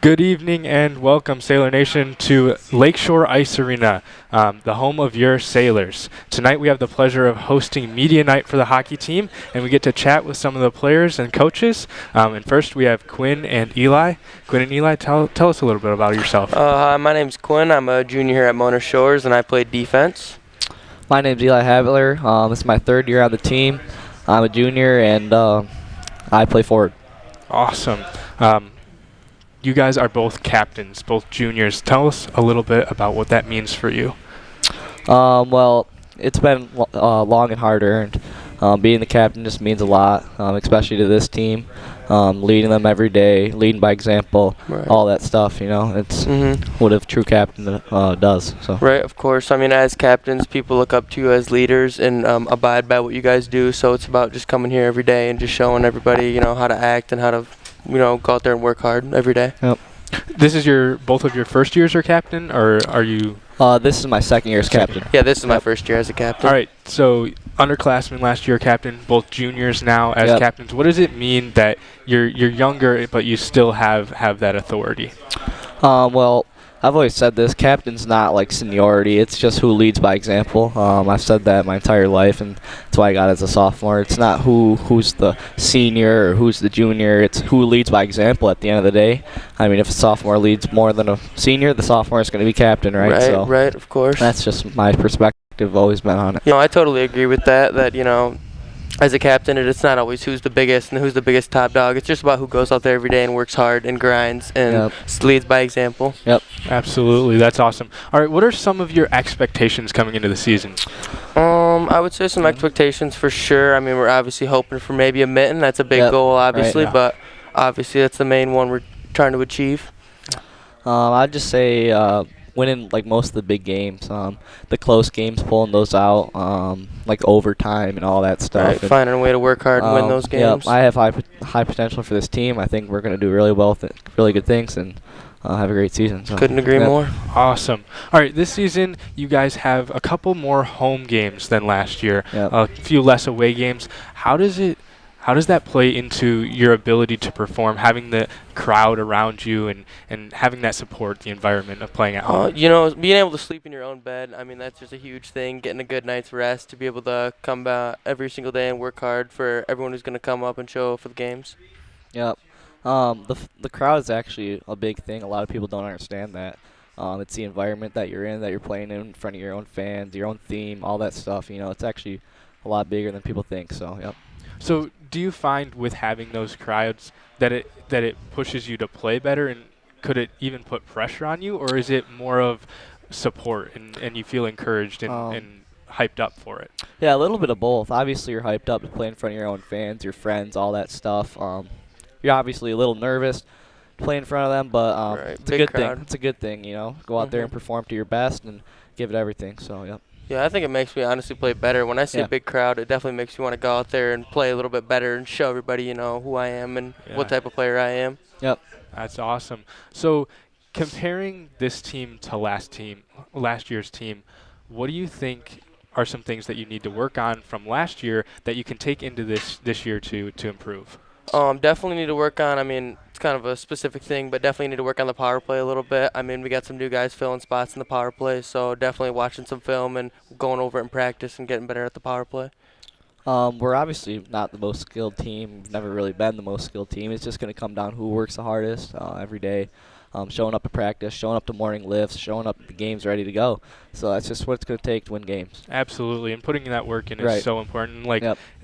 Good evening and welcome, Sailor Nation, to Lakeshore Ice Arena, the home of your Sailors. Tonight we have the pleasure of hosting Media Night for the hockey team, and we get to chat with some of the players and coaches. And first we have Quinn and Eli. Quinn and Eli, tell us a little bit about yourself. Hi, my name's Quinn. I'm a junior here at Mona Shores, and I play defense. My name's Eli Havler. This is my third year on the team. I'm a junior, and I play forward. Awesome. You guys are both captains, both juniors. Tell us a little bit about what that means for you. Well, it's been long and hard earned. Being the captain just means a lot, especially to this team. Leading them every day, leading by example, Right. all that stuff. It's what a true captain does. So. Right, of course. I mean, as captains, people look up to you as leaders and abide by what you guys do. So it's about just coming here every day and just showing everybody, how to act and how to, go out there and work hard every day. Yep. This is both of your first years as captain, or are you? This is my second year as captain. Yeah, this is my first year as a captain. All right, so underclassmen last year captain, both juniors now as captains. What does it mean that you're younger but you still have that authority? Well, I've always said this: captain's not like seniority; it's just who leads by example. I've said that my entire life, and that's why I got as a sophomore. It's not who's the senior or who's the junior; it's who leads by example. At the end of the day, I mean, if a sophomore leads more than a senior, the sophomore is going to be captain, right? Right, So right, of course. that's just my perspective. Always been on it. I totally agree with that. As a captain, it's not always who's the biggest and who's the biggest top dog. It's just about who goes out there every day and works hard and grinds and leads by example. Yep. Absolutely, that's awesome. All right, what are some of your expectations coming into the season? I would say some expectations for sure. I mean, we're obviously hoping for maybe a mitten. That's a big goal, obviously, but obviously that's the main one we're trying to achieve. I'd just say winning like most of the big games, the close games, pulling those out, like overtime and all that stuff. Right, finding a way to work hard and win those games. Yeah, I have high potential for this team. I think we're going to do really well, really good things, and have a great season. So. Couldn't agree more. Awesome. All right, this season you guys have a couple more home games than last year. A few less away games. How does that play into your ability to perform, having the crowd around you and having that support, the environment of playing at home? Being able to sleep in your own bed, I mean, that's just a huge thing. Getting a good night's rest, to be able to come back every single day and work hard for everyone who's going to come up and show for the games. Yep. The crowd is actually a big thing. A lot of people don't understand that. It's the environment that you're in, that you're playing in front of your own fans, your own theme, all that stuff. It's actually a lot bigger than people think. So, yep. So, do you find with having those crowds that it pushes you to play better, and could it even put pressure on you, or is it more of support and you feel encouraged and hyped up for it? Yeah, a little bit of both. Obviously, you're hyped up to play in front of your own fans, your friends, all that stuff. You're obviously a little nervous to play in front of them, but it's a good thing. It's a good thing, Go out there and perform to your best and give it everything. So, yep. Yeah, I think it makes me honestly play better. When I see a big crowd, it definitely makes me want to go out there and play a little bit better and show everybody, who I am and what type of player I am. Yep. That's awesome. So, comparing this team to last year's team, what do you think are some things that you need to work on from last year that you can take into this year to improve? Definitely need to work on, it's kind of a specific thing, but definitely need to work on the power play a little bit. I mean, we got some new guys filling spots in the power play, so definitely watching some film and going over it in practice and getting better at the power play. We're obviously not the most skilled team. We've never really been the most skilled team. It's just going to come down to who works the hardest every day. Showing up to practice, showing up to morning lifts, showing up to the games ready to go. So that's just what it's going to take to win games. Absolutely, and putting that work in is so important.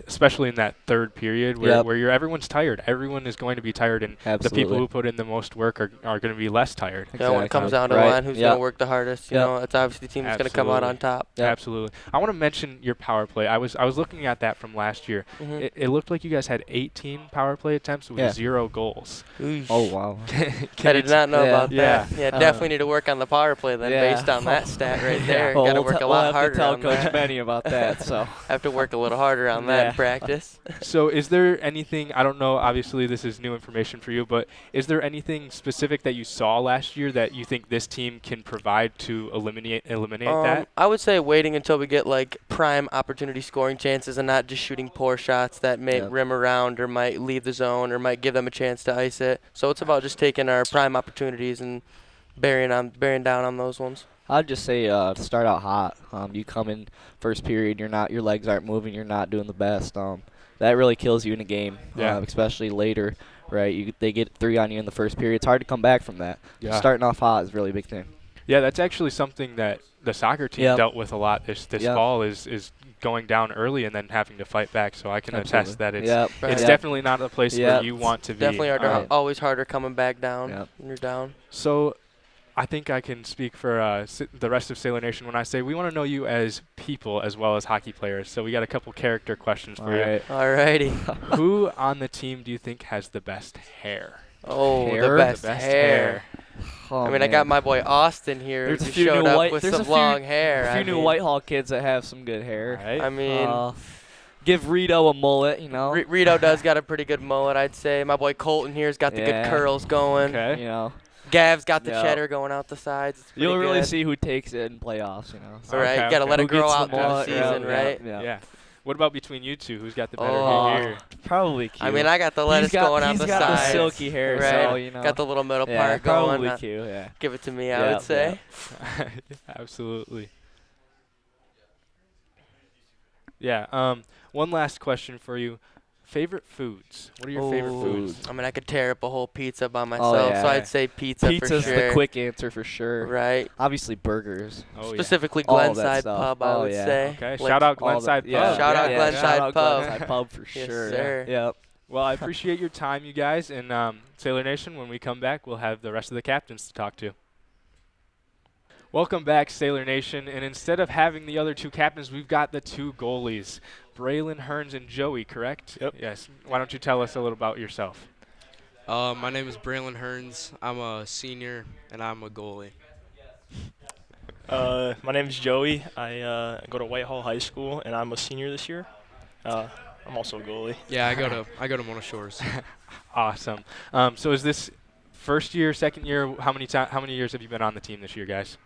Especially in that third period where everyone's tired. Everyone is going to be tired, and the people who put in the most work are going to be less tired. Yeah, when it comes down to the line, who's going to work the hardest? It's obviously the team that's going to come out on top. Absolutely. I want to mention your power play. I was looking at that from last year. It looked like you guys had 18 power play attempts with 0 goals. Oosh. Oh wow! I did not know know Yeah. about that. Yeah. Yeah, definitely need to work on the power play then, Yeah. based on that stat right there. Well, Got to we'll work a we'll lot have harder to tell on Coach that. Benny about that. So Have to work a little harder on that Yeah. in practice. So is there anything, I don't know, obviously this is new information for you, but is there anything specific that you saw last year that you think this team can provide to eliminate that? I would say waiting until we get like prime opportunity scoring chances and not just shooting poor shots that may Yep. rim around or might leave the zone or might give them a chance to ice it. So it's about just taking our prime opportunities and bearing down on those ones. I'd just say to start out hot. You come in first period, your legs aren't moving, you're not doing the best. That really kills you in a game, Yeah. especially later, right? They get 3 on you in the first period. It's hard to come back from that. Yeah. Starting off hot is really a big thing. Yeah, that's actually something that the soccer team Yep. dealt with a lot this Yep. fall is going down early and then having to fight back. So I can attest that it's Yep. Right. it's Yep. definitely not a place where Yep. you want to be. Definitely Right. always harder coming back down Yep. when you're down. So I think I can speak for the rest of Sailor Nation when I say we want to know you as people as well as hockey players. So we got a couple character questions for All right. Alrighty. you. Who on the team do you think has the best hair? Oh, Hair? the best, The best hair. Oh, I mean, I got my boy Austin here There's a who few showed new up white- with there's a some few- long hair. A few I new mean, Whitehall kids that have some good hair. Right? I mean, Give Rito a mullet, you know. Rito does got a pretty good mullet, I'd say. My boy Colton here's got the Yeah. good curls going. Okay. You know, Gav's got the Yeah. cheddar going out the sides. It's you'll pretty really good. see who takes it in playoffs. You know. All right, Okay, got to okay. let Who it grow gets out the through the mullet, season, right? Yeah. What about between you two? Who's got the better Oh, hair? probably Q. I mean, I got the lettuce going on he's the got sides. the silky hair, right? so you know. Got the little middle yeah, part going. probably Q. Yeah. Give it to me, I Yeah, would say. Absolutely. Yeah. One last question for you. Favorite foods? What are your favorite Ooh. foods? I mean, I could tear up a whole pizza by myself, yeah. so I'd say pizza Pizza's for sure. the quick answer for sure. Right. Obviously burgers. Oh, Specifically All that Glenside stuff. Pub, I Oh, would yeah. say. Okay. Like- Shout out All the- Glenside yeah, Pub. Shout out yeah, Glenside shout out Pub. Glenside Pub for Yes, sure. sir. Yep. Well, I appreciate your time, you guys. And Sailor Nation, when we come back, we'll have the rest of the captains to talk to. Welcome back, Sailor Nation. And instead of having the other two captains, we've got the two goalies, Braylon Hearns and Joey, correct? Yep. Yes. Why don't you tell us a little about yourself? My name is Braylon Hearns. I'm a senior, and I'm a goalie. My name is Joey. I go to Whitehall High School, and I'm a senior this year. I'm also a goalie. Yeah, I go to Mona Shores. Awesome. So is this first year, second year? How many years have you been on the team this year, guys?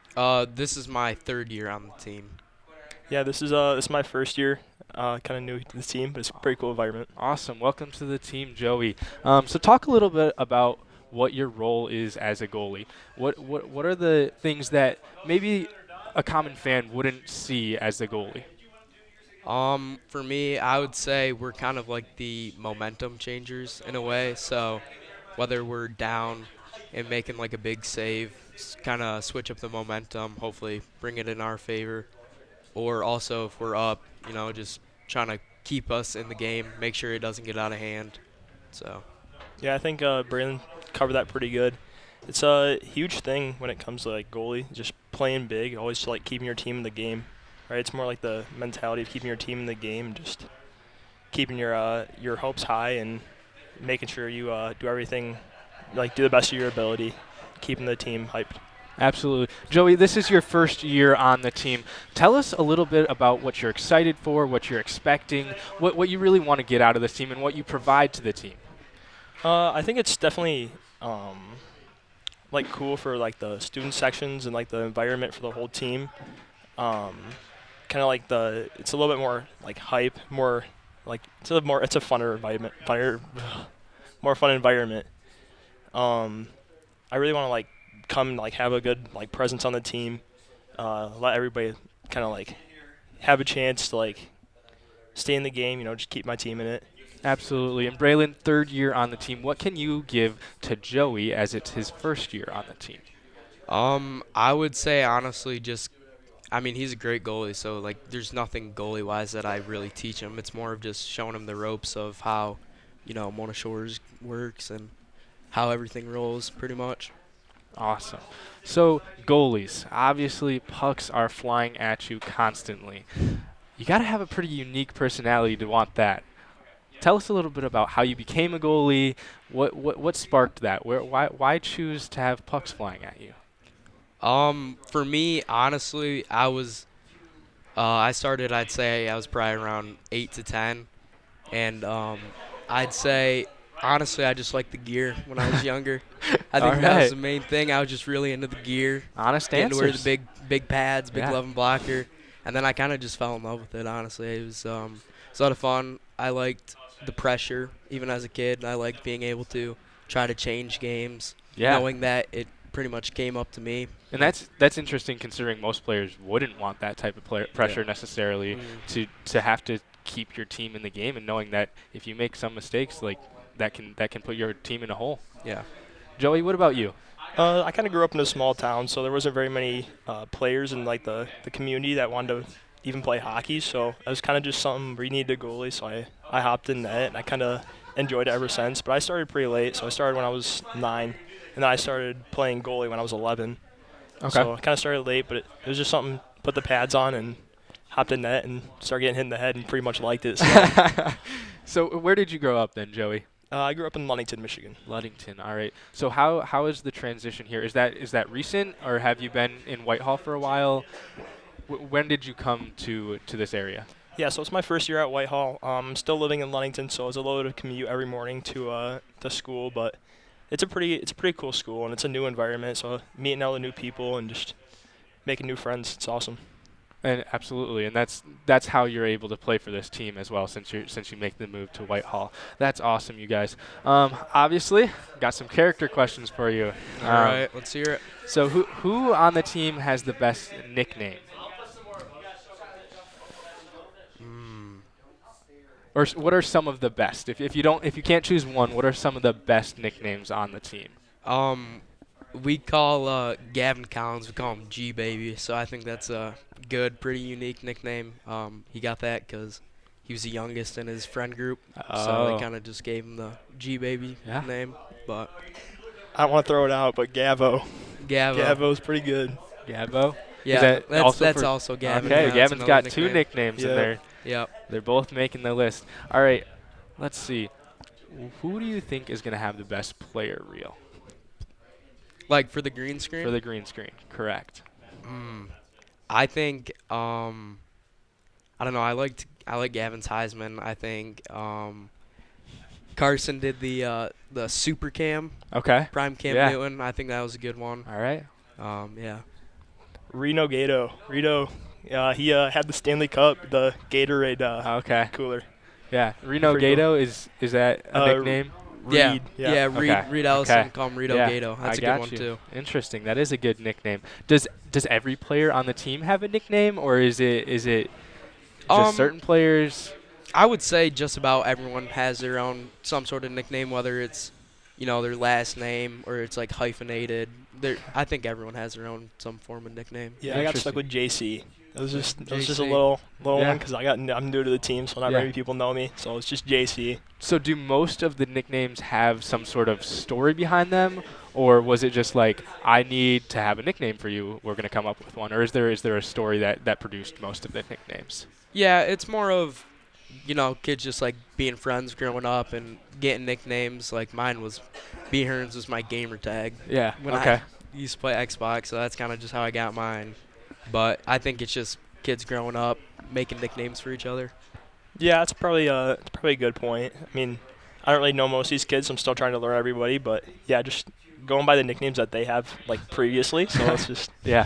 This is my 3rd year on the team. Yeah, this is my first year. Kind of new to the team, but it's a pretty cool environment. Awesome. Welcome to the team, Joey. So talk a little bit about what your role is as a goalie. What are the things that maybe a common fan wouldn't see as the goalie? For me, I would say we're kind of like the momentum changers in a way. So whether we're down and making like a big save, kind of switch up the momentum, hopefully bring it in our favor. Or also if we're up, just trying to keep us in the game, make sure it doesn't get out of hand. So Yeah, I think Braylon covered that pretty good. It's a huge thing when it comes to like goalie, just playing big, always like keeping your team in the game. Right? It's more like the mentality of keeping your team in the game, just keeping your hopes high and making sure you do everything, like do the best of your ability, keeping the team hyped. Absolutely. Joey, this is your first year on the team. Tell us a little bit about what you're excited for, what you're expecting, what you really want to get out of this team, and what you provide to the team. I think it's definitely like cool for like the student sections and like the environment for the whole team. Kind of like it's a little bit more like hype, more like it's a funner environment, more fun environment. I really want to like come like have a good like presence on the team, let everybody kind of like have a chance to like stay in the game, just keep my team in it. Absolutely. And Braylon, 3rd year on the team. What can you give to Joey as it's his first year on the team? I would say honestly he's a great goalie, so like there's nothing goalie-wise that I really teach him. It's more of just showing him the ropes of how, Mona Shores works and how everything rolls pretty much. Awesome. So goalies, obviously pucks are flying at you constantly. You got to have a pretty unique personality to want that. tell us a little bit about how you became a goalie. What sparked that? Why choose to have pucks flying at you? For me, honestly, I started, I'd say I was probably around 8 to 10. And I'd say, honestly, I just liked the gear when I was younger. I think that was the main thing. I was just really into the gear. Honest getting answers. to wear the big pads, big Yeah. glove and blocker. And then I kind of just fell in love with it, honestly. It was a lot of fun. I liked the pressure, even as a kid. I liked being able to try to change games, knowing that it pretty much came up to me. And that's interesting, considering most players wouldn't want that type of pressure necessarily to have to keep your team in the game, and knowing that if you make some mistakes, like that can put your team in a hole. Yeah. Joey, what about you? I kind of grew up in a small town, so there wasn't very many players in like the community that wanted to even play hockey. So it was kind of just something we needed a goalie. So I hopped in that, and I kind of enjoyed it ever since. But I started pretty late, so I started when I was 9, and then I started playing goalie when I was 11. Okay. So I kind of started late, but it was just something. Put the pads on and hopped in net and started getting hit in the head, and pretty much liked it. So, So where did you grow up then, Joey? I grew up in Ludington, Michigan. Ludington. All right. So how is the transition here? Is that recent, or have you been in Whitehall for a while? When did you come to this area? Yeah, so it's my first year at Whitehall. I'm still living in Ludington, so it's a little bit of commute every morning to school, but it's a pretty cool school, and it's a new environment. So meeting all the new people and just making new friends, it's awesome. And absolutely, and that's how you're able to play for this team as well, since you make the move to Whitehall. That's awesome, you guys. Obviously, got some character questions for you. All right, let's hear it. So who on the team has the best nickname? Or what are some of the best? If you can't choose one, what are some of the best nicknames on the team? We call Gavin Collins, we call him G Baby, so I think that's a good, pretty unique nickname. He got that because he was the youngest in his friend group, so they kind of just gave him the G Baby name. But I don't want to throw it out, but Gavo. Gavo. Gavo's pretty good. Gavo? Yeah, that's for also Gavin. Okay, Yeah, Gavin's got nickname. two nicknames in there. Yep. They're both making the list. All right, let's see. Who do you think is going to have the best player reel? Like for the green screen? For the green screen, correct. I think I don't know. I like Gavin's Heisman. I think Carson did the super cam. Okay. Prime Cam Newton. I think that was a good one. All right. Yeah. Reno Gato. He had the Stanley Cup, the Gatorade Okay. cooler. Yeah. Reno Pretty Gato is that a nickname? Reed. Yeah. Okay. Reed Ellison. Okay. Call him Rito Yeah, Gato. That's I a good got one you. too. Interesting. That is a good nickname. Does every player on the team have a nickname, or is it just certain players? I would say just about everyone has their own some sort of nickname, whether it's their last name or it's like hyphenated. I think everyone has their own some form of nickname. Yeah, I got stuck with JC. It was just a JC. little one because I'm new to the team, so not many people know me. So it's just JC. So do most of the nicknames have some sort of story behind them, or was it just like, I need to have a nickname for you, we're going to come up with one? Or is there a story that produced most of the nicknames? Yeah, it's more of kids just like being friends growing up and getting nicknames. Like mine was B Hearns was my gamer tag. Yeah. When Okay. I used to play Xbox, so that's kind of just how I got mine. But I think it's just kids growing up making nicknames for each other. Yeah, that's probably a good point. I mean, I don't really know most of these kids. So I'm still trying to learn everybody, but yeah, just going by the nicknames that they have like previously. So it's just Yeah.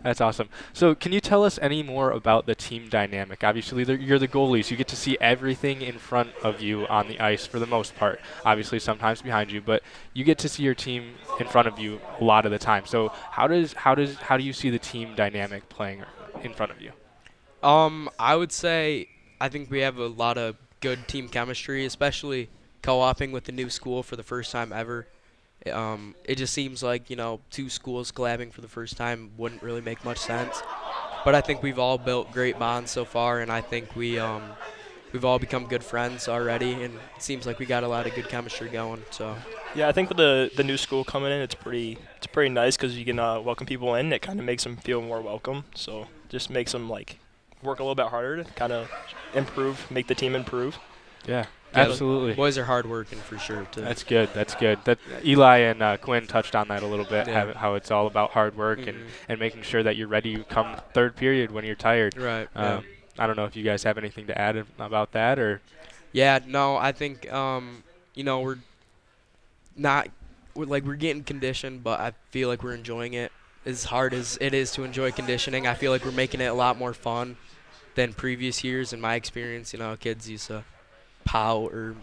That's awesome. So can you tell us any more about the team dynamic? Obviously, you're the goalies. You get to see everything in front of you on the ice for the most part. Obviously, sometimes behind you, but you get to see your team in front of you a lot of the time. So how do you see the team dynamic playing in front of you? I would say I think we have a lot of good team chemistry, especially co-oping with the new school for the first time ever. It just seems like, two schools collabing for the first time wouldn't really make much sense. But I think we've all built great bonds so far, and I think we've all become good friends already, and it seems like we got a lot of good chemistry going. So yeah, I think with the new school coming in, it's pretty nice because you can welcome people in. It kind of makes them feel more welcome. So just makes them like work a little bit harder to kind of make the team improve. Yeah. Absolutely. Boys are hard working for sure too. That's good. That's good. That Eli and Quinn touched on that a little bit. Yeah. How it's all about hard work and making sure that you're ready come third period when you're tired. Right. I don't know if you guys have anything to add about that or. Yeah. No, I think we're we're getting conditioned, but I feel like we're enjoying it. As hard as it is to enjoy conditioning, I feel like we're making it a lot more fun than previous years. In my experience, kids used to pout or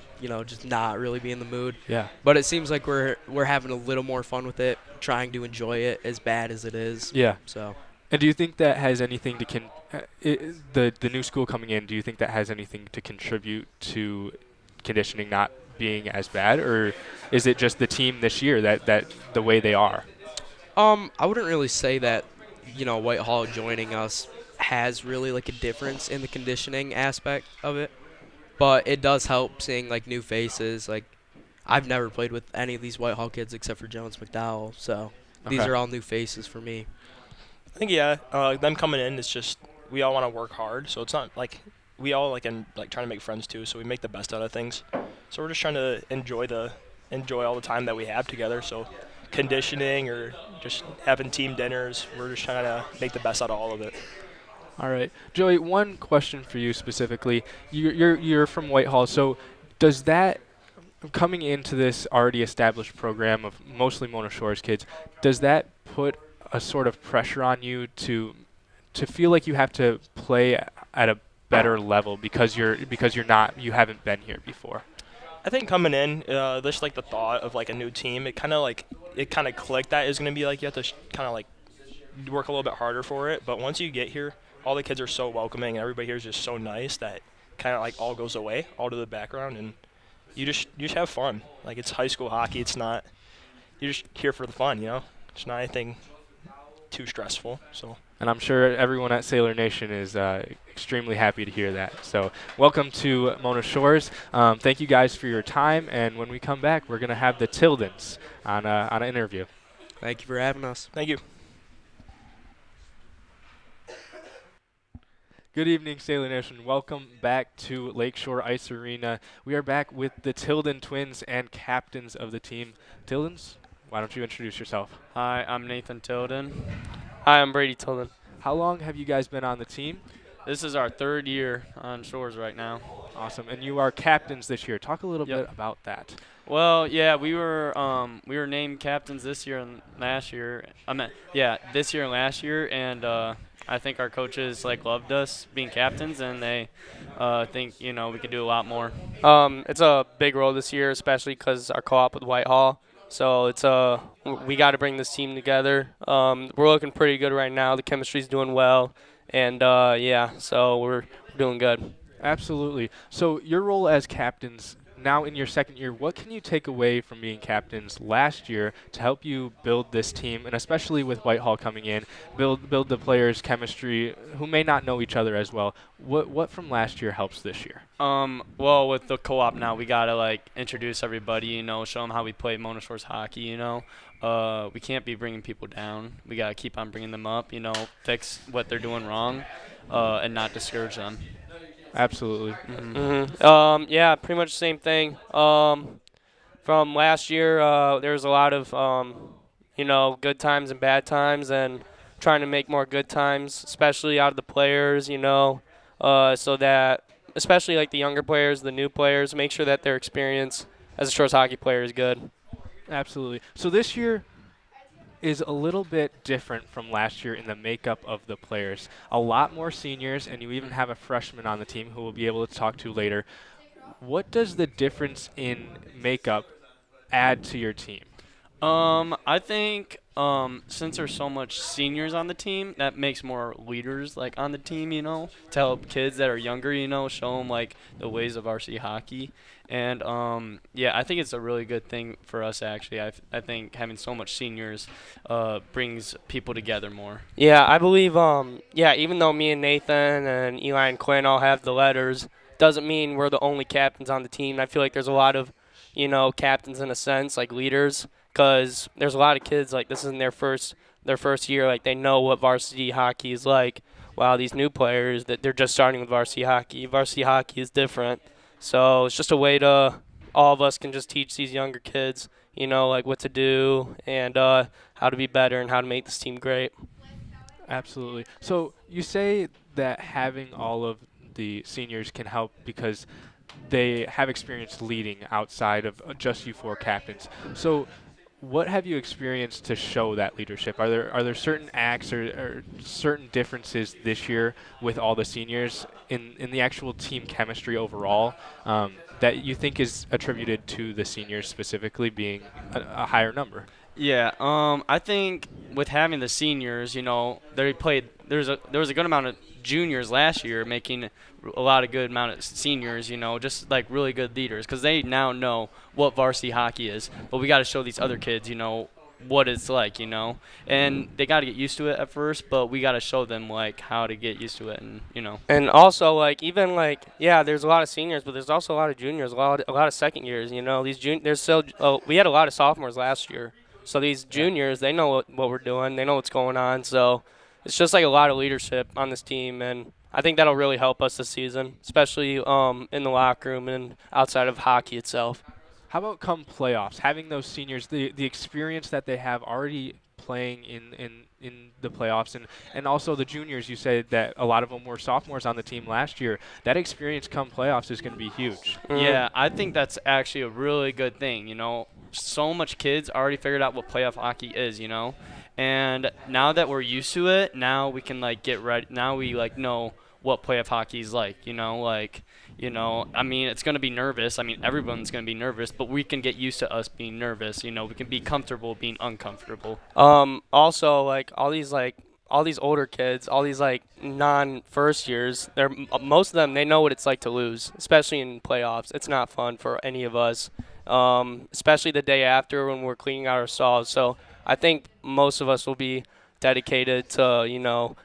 just not really be in the mood. Yeah. But it seems like we're having a little more fun with it, trying to enjoy it as bad as it is. Yeah. So. And do you think that has anything to the new school coming in? Do you think that has anything to contribute to conditioning not being as bad, or is it just the team this year that the way they are? I wouldn't really say that Whitehall joining us has really like a difference in the conditioning aspect of it, but it does help seeing like new faces. Like I've never played with any of these Whitehall kids except for Jones McDowell, so these are all new faces for me. I think them coming in, it's just we all want to work hard, so it's not like we all trying to make friends too, so we make the best out of things. So we're just trying to enjoy all the time that we have together. So conditioning or just having team dinners, we're just trying to make the best out of all of it. All right, Joey. One question for you specifically. You're from Whitehall, so does that coming into this already established program of mostly Mona Shores kids, does that put a sort of pressure on you to feel like you have to play at a better level because you haven't been here before? I think coming in, just the thought of a new team, it kind of clicked that is going to be you have to kind of work a little bit harder for it. But once you get here, all the kids are so welcoming and everybody here is just so nice that kind of all goes away, all to the background, and you just have fun. It's high school hockey. It's not, you're just here for the fun, It's not anything too stressful. So. And I'm sure everyone at Sailor Nation is extremely happy to hear that. So welcome to Mona Shores. Thank you guys for your time. And when we come back, we're going to have the Tildens on an interview. Thank you for having us. Thank you. Good evening, Sailor Nation. Welcome back to Lakeshore Ice Arena. We are back with the Tilden twins and captains of the team. Tildens, why don't you introduce yourself? Hi, I'm Nathan Tilden. Hi, I'm Brady Tilden. How long have you guys been on the team? This is our third year on Shores right now. Awesome. And you are captains this year. Talk a little bit about that. Well, yeah, we were named captains this year and last year. This year and last year, and I think our coaches loved us being captains, and they think we could do a lot more. It's a big role this year, especially because our co-op with Whitehall. So we got to bring this team together. We're looking pretty good right now. The chemistry's doing well, and so we're doing good. Absolutely. So your role as captains now in your second year, what can you take away from being captains last year to help you build this team, and especially with Whitehall coming in, build the players' chemistry who may not know each other as well? What from last year helps this year? Well, with the co-op now, we gotta introduce everybody, show them how we play Mona Shores hockey. We can't be bringing people down. We gotta keep on bringing them up. Fix what they're doing wrong, and not discourage them. Absolutely. Yeah, pretty much the same thing. From last year, there was a lot of, good times and bad times, and trying to make more good times, especially out of the players, so that, especially the younger players, the new players, make sure that their experience as a Shores hockey player is good. Absolutely. So this year is a little bit different from last year in the makeup of the players. A lot more seniors, and you even have a freshman on the team who we'll be able to talk to later. What does the difference in makeup add to your team? I think since there's so much seniors on the team, that makes more leaders on the team, to help kids that are younger, show them the ways of varsity hockey. And I think it's a really good thing for us actually. I think having so much seniors brings people together more. Yeah, I believe even though me and Nathan and Eli and Quinn all have the letters, doesn't mean we're the only captains on the team. And I feel like there's a lot of captains in a sense, leaders, because there's a lot of kids this isn't their first year, they know what varsity hockey is like. While these new players that they're just starting with varsity hockey is different. So it's just a way to all of us can just teach these younger kids, like what to do and how to be better and how to make this team great. Absolutely. So you say that having all of the seniors can help because they have experience leading outside of just you four captains. So what have you experienced to show that leadership? Are there certain acts or certain differences this year with all the seniors in the actual team chemistry overall that you think is attributed to the seniors specifically being a higher number? Yeah, I think with having the seniors, they played. There was a good amount of juniors last year making a lot of good amount of seniors, just like really good leaders because they now know what varsity hockey is. But we got to show these other kids, what it's like, and they got to get used to it at first. But we got to show them like how to get used to it, and. And also, there's a lot of seniors, but there's also a lot of juniors, a lot of second years. We had a lot of sophomores last year, so these juniors, they know what we're doing, they know what's going on. So it's just like a lot of leadership on this team, and I think that'll really help us this season, especially in the locker room and outside of hockey itself. How about come playoffs, having those seniors, the experience that they have already playing in the playoffs, and also the juniors, you said that a lot of them were sophomores on the team last year. That experience come playoffs is going to be huge. Yeah, I think that's actually a really good thing, So much kids already figured out what playoff hockey is, And now that we're used to it, now we can get ready. Now we know what playoff hockey is like, I mean, it's going to be nervous. I mean, everyone's going to be nervous, but we can get used to us being nervous. We can be comfortable being uncomfortable. Also, all these older kids, all these non-first years, most of them, they know what it's like to lose, especially in playoffs. It's not fun for any of us, especially the day after when we're cleaning out our stalls. So I think most of us will be dedicated to,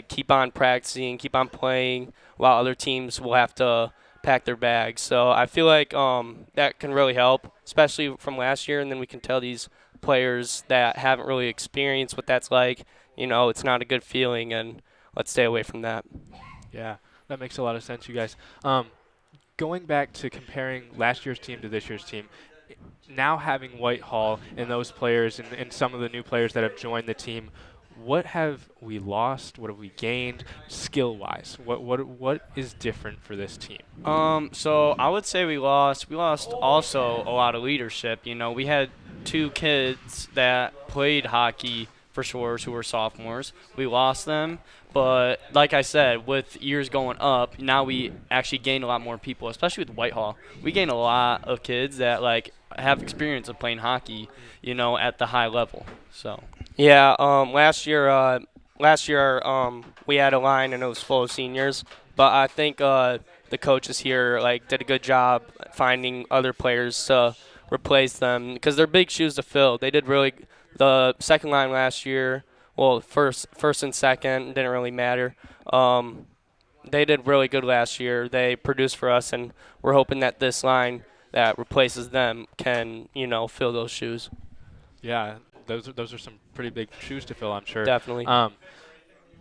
keep on practicing, keep on playing, while other teams will have to pack their bags. So I feel like that can really help, especially from last year, and then we can tell these players that haven't really experienced what that's like, it's not a good feeling, and let's stay away from that. Yeah, that makes a lot of sense, you guys. Going back to comparing last year's team to this year's team, now having Whitehall and those players and some of the new players that have joined the team, what have we lost? What have we gained skill-wise? What is different for this team? So I would say we lost also a lot of leadership. We had two kids that played hockey for sure who were sophomores. We lost them, but like I said, with years going up, now we actually gained a lot more people, especially with Whitehall. We gained a lot of kids that have experience of playing hockey, at the high level. So. Yeah, last year we had a line and it was full of seniors, but I think the coaches here did a good job finding other players to replace them because they're big shoes to fill. They did really the second line last year. Well, first and second didn't really matter. They did really good last year. They produced for us, and we're hoping that this line that replaces them can fill those shoes. Yeah. Those are some pretty big shoes to fill, I'm sure. Definitely.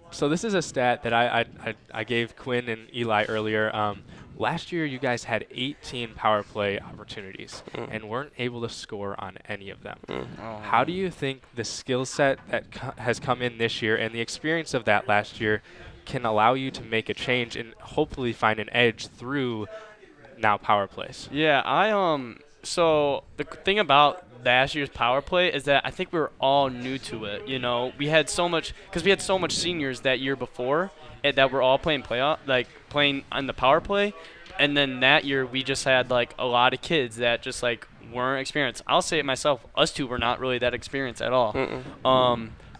So this is a stat that I gave Quinn and Eli earlier. Last year, you guys had 18 power play opportunities and weren't able to score on any of them. How do you think the skill set that has come in this year and the experience of that last year can allow you to make a change and hopefully find an edge through now power plays? Yeah, so the thing about last year's power play is that I think we were all new to it. We had so much seniors that year before that were all playing playing on the power play, and then that year we just had a lot of kids that just weren't experienced. I'll say it myself. Us two were not really that experienced at all.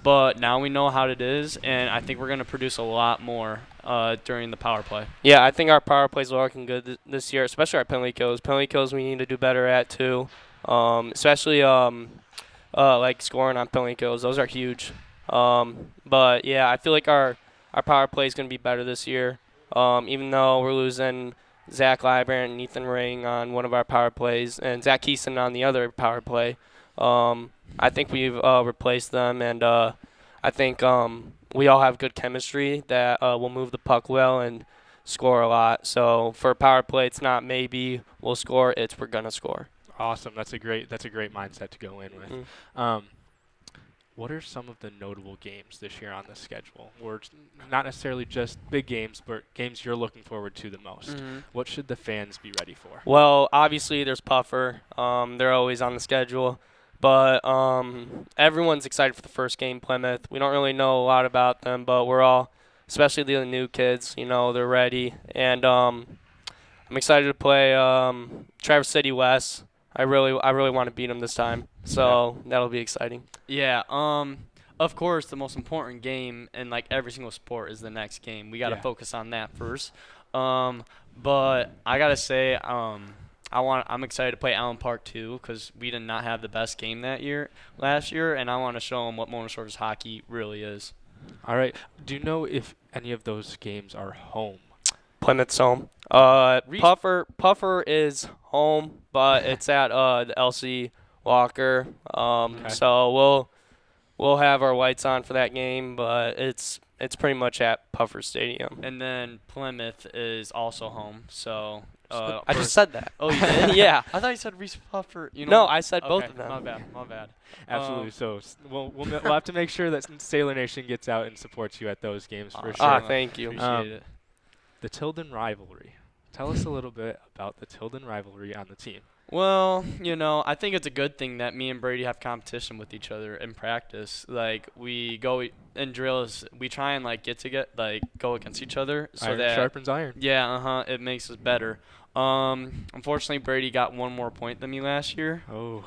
But now we know how it is, and I think we're going to produce a lot more during the power play. Yeah, I think our power plays are looking good this year, especially our penalty kills. Penalty kills we need to do better at too, especially scoring on penalty kills. Those are huge. But yeah, I feel like our power play is going to be better this year. Even though we're losing Zach Librand and Ethan Ring on one of our power plays and Zach Keeson on the other power play. I think we've replaced them, and I think we all have good chemistry that will move the puck well and score a lot. So for power play, it's not maybe we'll score, it's we're gonna score. Awesome. That's a great mindset to go in with. Mm. What are some of the notable games this year on the schedule? Or not necessarily just big games, but games you're looking forward to the most. Mm-hmm. What should the fans be ready for? Well, obviously there's Puffer. They're always on the schedule. But everyone's excited for the first game, Plymouth. We don't really know a lot about them, but we're all, especially the new kids, they're ready. And I'm excited to play Traverse City West. I really want to beat them this time. So that'll be exciting. Yeah. Of course, the most important game in like every single sport is the next game. We got to focus on that first. But I gotta say, I'm excited to play Allen Park too because we did not have the best game last year, and I want to show them what Mona Shores hockey really is. All right. Do you know if any of those games are home? Plymouth's home. Puffer is home, but it's at the LC Walker. So we'll have our whites on for that game, but it's pretty much at Puffer Stadium. And then Plymouth is also home. So I just said that. Oh, you did? Yeah. I thought you said Reese Puffer. No, I said both of them. My bad. Absolutely. So we'll have to make sure that Sailor Nation gets out and supports you at those games for sure. Thank you. Appreciate it. The Tilden rivalry. Tell us a little bit about the Tilden rivalry on the team. Well, I think it's a good thing that me and Brady have competition with each other in practice. Like we go in drills, we try and go against each other so Iron that sharpens iron. Yeah, it makes us better. Unfortunately, Brady got one more point than me last year. Oh.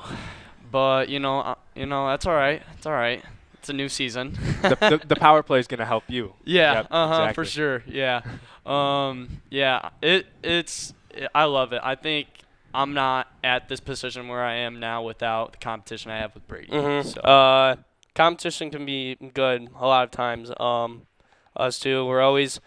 But that's all right. It's all right. It's a new season. the power play is going to help you. Yeah, Yep, for exactly. sure. Yeah. I love it. I think I'm not at this position where I am now without the competition I have with Brady. Mm-hmm. So. Competition can be good a lot of times. Us too. We're always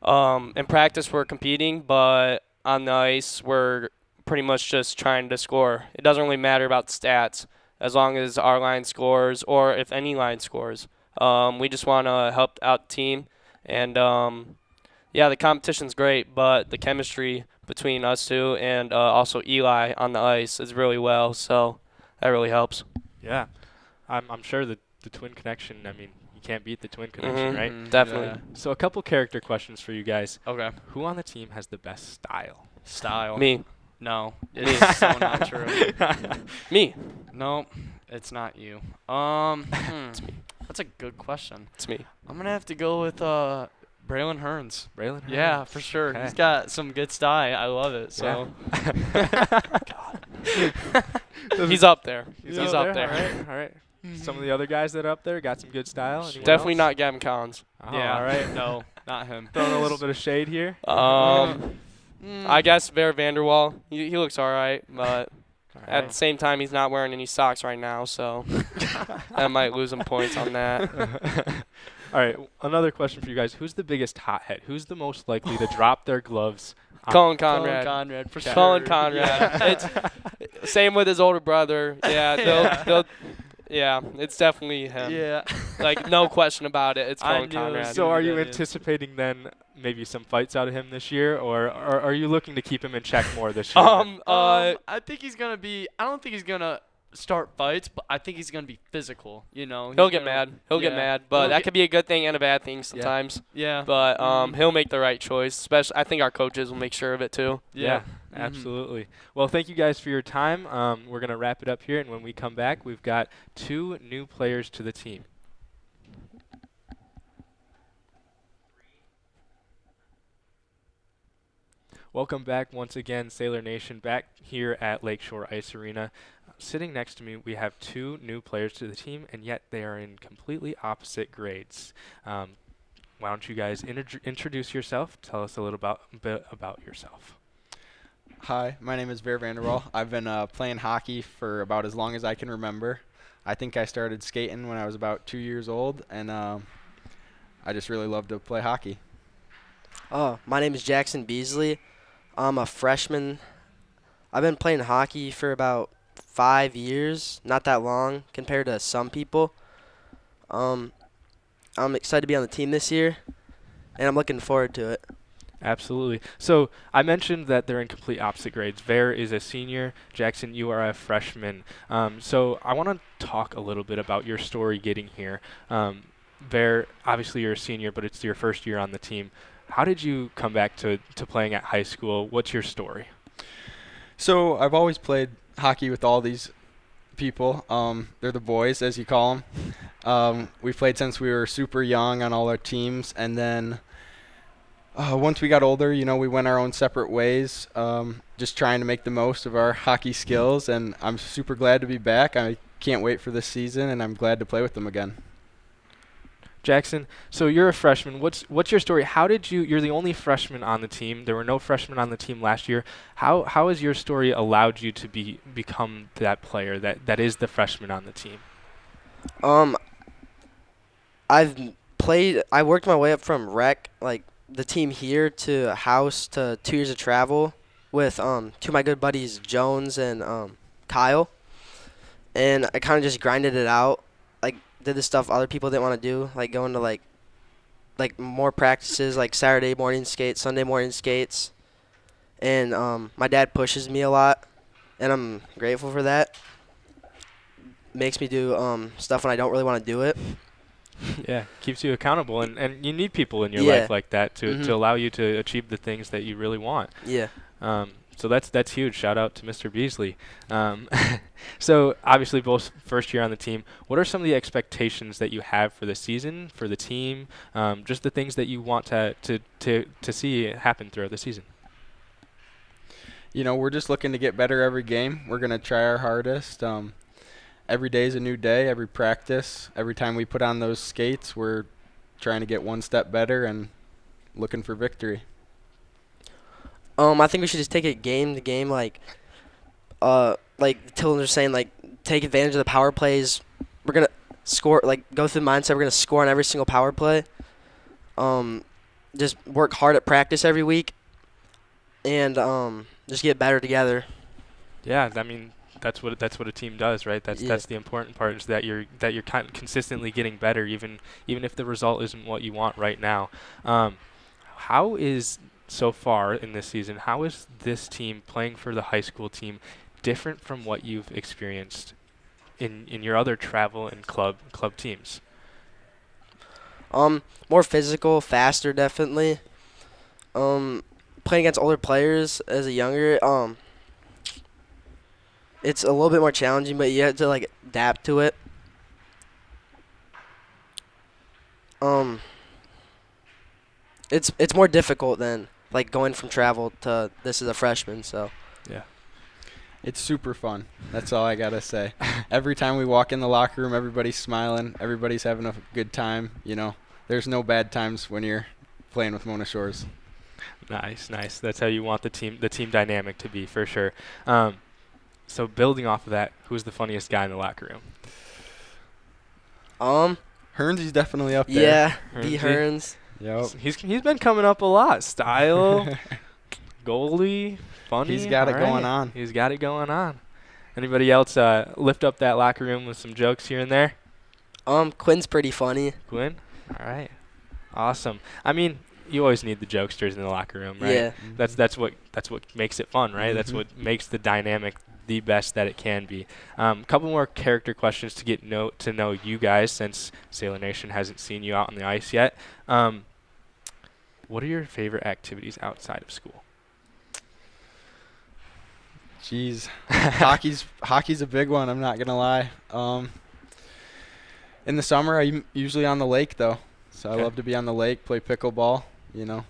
in practice we're competing, but on the ice we're pretty much just trying to score. It doesn't really matter about stats as long as our line scores or if any line scores. We just want to help out the team, and the competition's great, but the chemistry between us two and also Eli on the ice is really well, so that really helps. Yeah. I'm sure the twin connection, you can't beat the twin connection, right? Mm-hmm. Definitely. Yeah. So a couple character questions for you guys. Okay. Who on the team has the best style? Style. Me. No, it's so not true. Me. No, it's not you. It's me. That's a good question. It's me. I'm gonna have to go with Braylon Hearns. Braylon? Yeah, for sure. Okay. He's got some good style. I love it. So. He's up there. He's He's up up there. All right. Some of the other guys that are up there got some good style. Anyone Definitely else? not Gavin Collins. Oh, Yeah. All right. No, not him. Throwing a little bit of shade here. I guess Bear Vanderwall. He looks all right, but All at right. the same time, he's not wearing any socks right now, so that might lose him points on that. All right. Another question for you guys. Who's the biggest hothead? Who's the most likely to drop their gloves? Colin Colin Conrad. Conrad, for sure. Colin Conrad. Yeah. It's same with his older brother. Yeah, it's definitely him. Yeah. Like no question about it. It's I Colin knew it was Conrad. So are you Yeah, yeah. anticipating then maybe some fights out of him this year, or are you looking to keep him in check more this year? I think he's gonna be. I don't think he's gonna start fights, but I think he's gonna be physical. He'll get mad. He'll get mad, but He'll that get- could be a good thing and a bad thing sometimes. Yeah. But he'll make the right choice. Especially, I think our coaches will make sure of it too. Yeah, Mhm. absolutely. Well, thank you guys for your time. We're going to wrap it up here, and when we come back, we've got 2 new players to the team. Welcome back once again, Sailor Nation, back here at Lakeshore Ice Arena. Sitting next to me, we have 2 new players to the team, and yet they are in completely opposite grades. Why don't you guys introduce yourself? Tell us a little bit about yourself. Hi, my name is Bear Vanderwall. I've been playing hockey for about as long as I can remember. I think I started skating when I was about 2 years old, and I just really love to play hockey. My name is Jackson Beasley. I'm a freshman. I've been playing hockey for about 5 years, not that long compared to some people. I'm excited to be on the team this year, and I'm looking forward to it. Absolutely. So I mentioned that they're in complete opposite grades. Ver is a senior. Jackson, you are a freshman. So I want to talk a little bit about your story getting here. Ver, obviously you're a senior, but it's your first year on the team. How did you come back to playing at high school? What's your story? So I've always played hockey with all these people. They're the boys, as you call them. We've played since we were super young on all our teams, and then once we got older, we went our own separate ways, just trying to make the most of our hockey skills, and I'm super glad to be back. I can't wait for this season, and I'm glad to play with them again. Jackson, so you're a freshman. What's your story? How did you're the only freshman on the team. There were no freshmen on the team last year. How has your story allowed you to become that player that is the freshman on the team? I worked my way up from rec, like the team here, to house, to 2 years of travel with two of my good buddies, Jones and Kyle. And I kind of just grinded it out. Like, did the stuff other people didn't want to do, like going to like more practices, like Saturday morning skates, Sunday morning skates. And my dad pushes me a lot, and I'm grateful for that. Makes me do stuff when I don't really want to do it. Yeah, keeps you accountable, and you need people in your Yeah. life like that to allow you to achieve the things that you really want. Yeah. So that's huge. Shout out to Mr. Beasley. So obviously both first year on the team. What are some of the expectations that you have for the season, for the team, just the things that you want to see happen throughout the season? We're just looking to get better every game. We're going to try our hardest. Every day is a new day, every practice. Every time we put on those skates, we're trying to get one step better and looking for victory. I think we should just take it game to game, like Tilden was saying, like take advantage of the power plays. We're gonna score, like go through the mindset. We're gonna score on every single power play. Just work hard at practice every week, and just get better together. Yeah, I mean that's what a team does, right? That's the important part, is that you're kind of consistently getting better, even if the result isn't what you want right now. How is so far in this season, how is this team playing for the high school team different from what you've experienced in your other travel and club teams? More physical, faster, definitely. Playing against older players as a younger, it's a little bit more challenging, but you have to like adapt to it. It's more difficult than like going from travel to this as a freshman, so. Yeah. It's super fun. That's all I got to say. Every time we walk in the locker room, everybody's smiling. Everybody's having a good time. There's no bad times when you're playing with Mona Shores. Nice. That's how you want the team dynamic to be, for sure. So building off of that, who's the funniest guy in the locker room? Hearns is definitely up there. Yeah, B. Hearns. Yep. He's been coming up a lot. Style, goalie, funny. He's got it All going right. on. He's got it going on. Anybody else lift up that locker room with some jokes here and there? Quinn's pretty funny. Quinn? All right. Awesome. I mean, you always need the jokesters in the locker room, right? Yeah. That's what makes it fun, right? That's what makes the dynamic the best that it can be. Couple more character questions to get to know you guys, since Sailor Nation hasn't seen you out on the ice yet. What are your favorite activities outside of school? Jeez, hockey's a big one. I'm not gonna lie. In the summer, I'm usually on the lake though, so Okay. I love to be on the lake, play pickleball.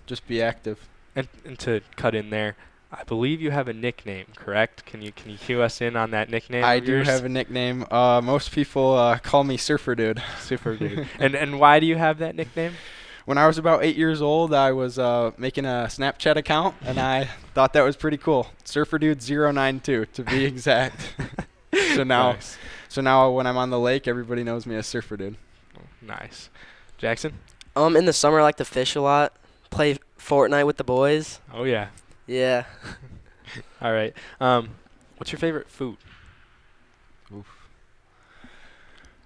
Just be active. And to cut in there, I believe you have a nickname, correct? Can you cue us in on that nickname? I of do yours? have a nickname. Most people call me Surfer Dude. Super dude. And why do you have that nickname? When I was about 8 years old, I was making a Snapchat account, and I thought that was pretty cool. Surfer Dude 092 to be exact. So now when I'm on the lake, everybody knows me as Surfer Dude. Nice. Jackson? In the summer, I like to fish a lot. Play Fortnite with the boys. Oh, yeah. Yeah. All right. What's your favorite food?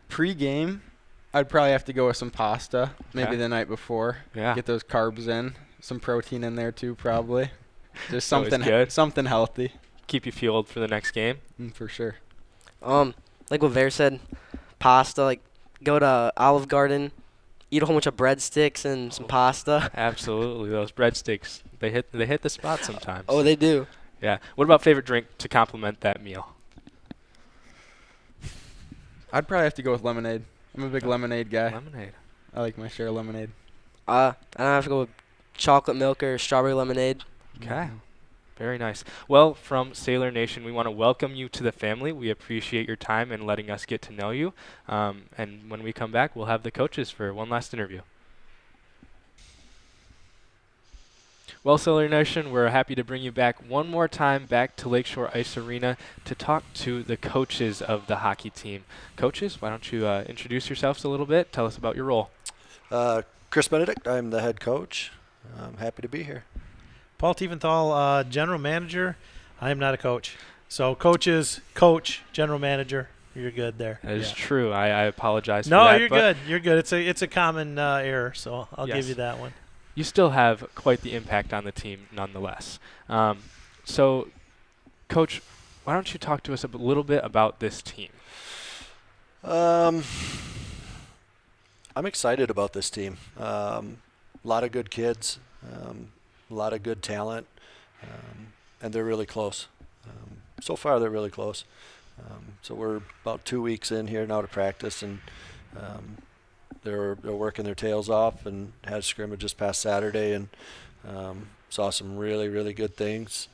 Pre-game, I'd probably have to go with some pasta, maybe Okay. the night before. Yeah. Get those carbs in. some protein in there too, probably. Just Always something good. something healthy. Keep you fueled for the next game. For sure. Like what Ver said, pasta. Like go to Olive Garden, eat a whole bunch of breadsticks and some pasta. Absolutely, those breadsticks, they hit the spot sometimes. Oh, they do. Yeah. What about favorite drink to complement that meal? I'd probably have to go with lemonade. I'm a big lemonade guy. Lemonade. I like my share of lemonade. I have to go with chocolate milk or strawberry lemonade. Okay. Very nice. Well, from Sailor Nation, we want to welcome you to the family. We appreciate your time and letting us get to know you. And when we come back, we'll have the coaches for one last interview. Well, Sailor Nation, we're happy to bring you back one more time back to Lakeshore Ice Arena to talk to the coaches of the hockey team. Coaches, why don't you introduce yourselves a little bit? Tell us about your role. Chris Benedict, I'm the head coach. I'm happy to be here. Paul Tiefenthal, general manager. I am not a coach. So coaches, coach, general manager. You're good there. That is true. I apologize for No, that. you're good. You're good. It's a common error, so I'll Yes. give you that one. You still have quite the impact on the team nonetheless. So, Coach, why don't you talk to us a little bit about this team? I'm excited about this team. A lot of good kids, a lot of good talent, and they're really close. So far, they're really close. So we're about 2 weeks in here now to practice, and they're working their tails off, and had a scrimmage this past Saturday, and saw some really good things.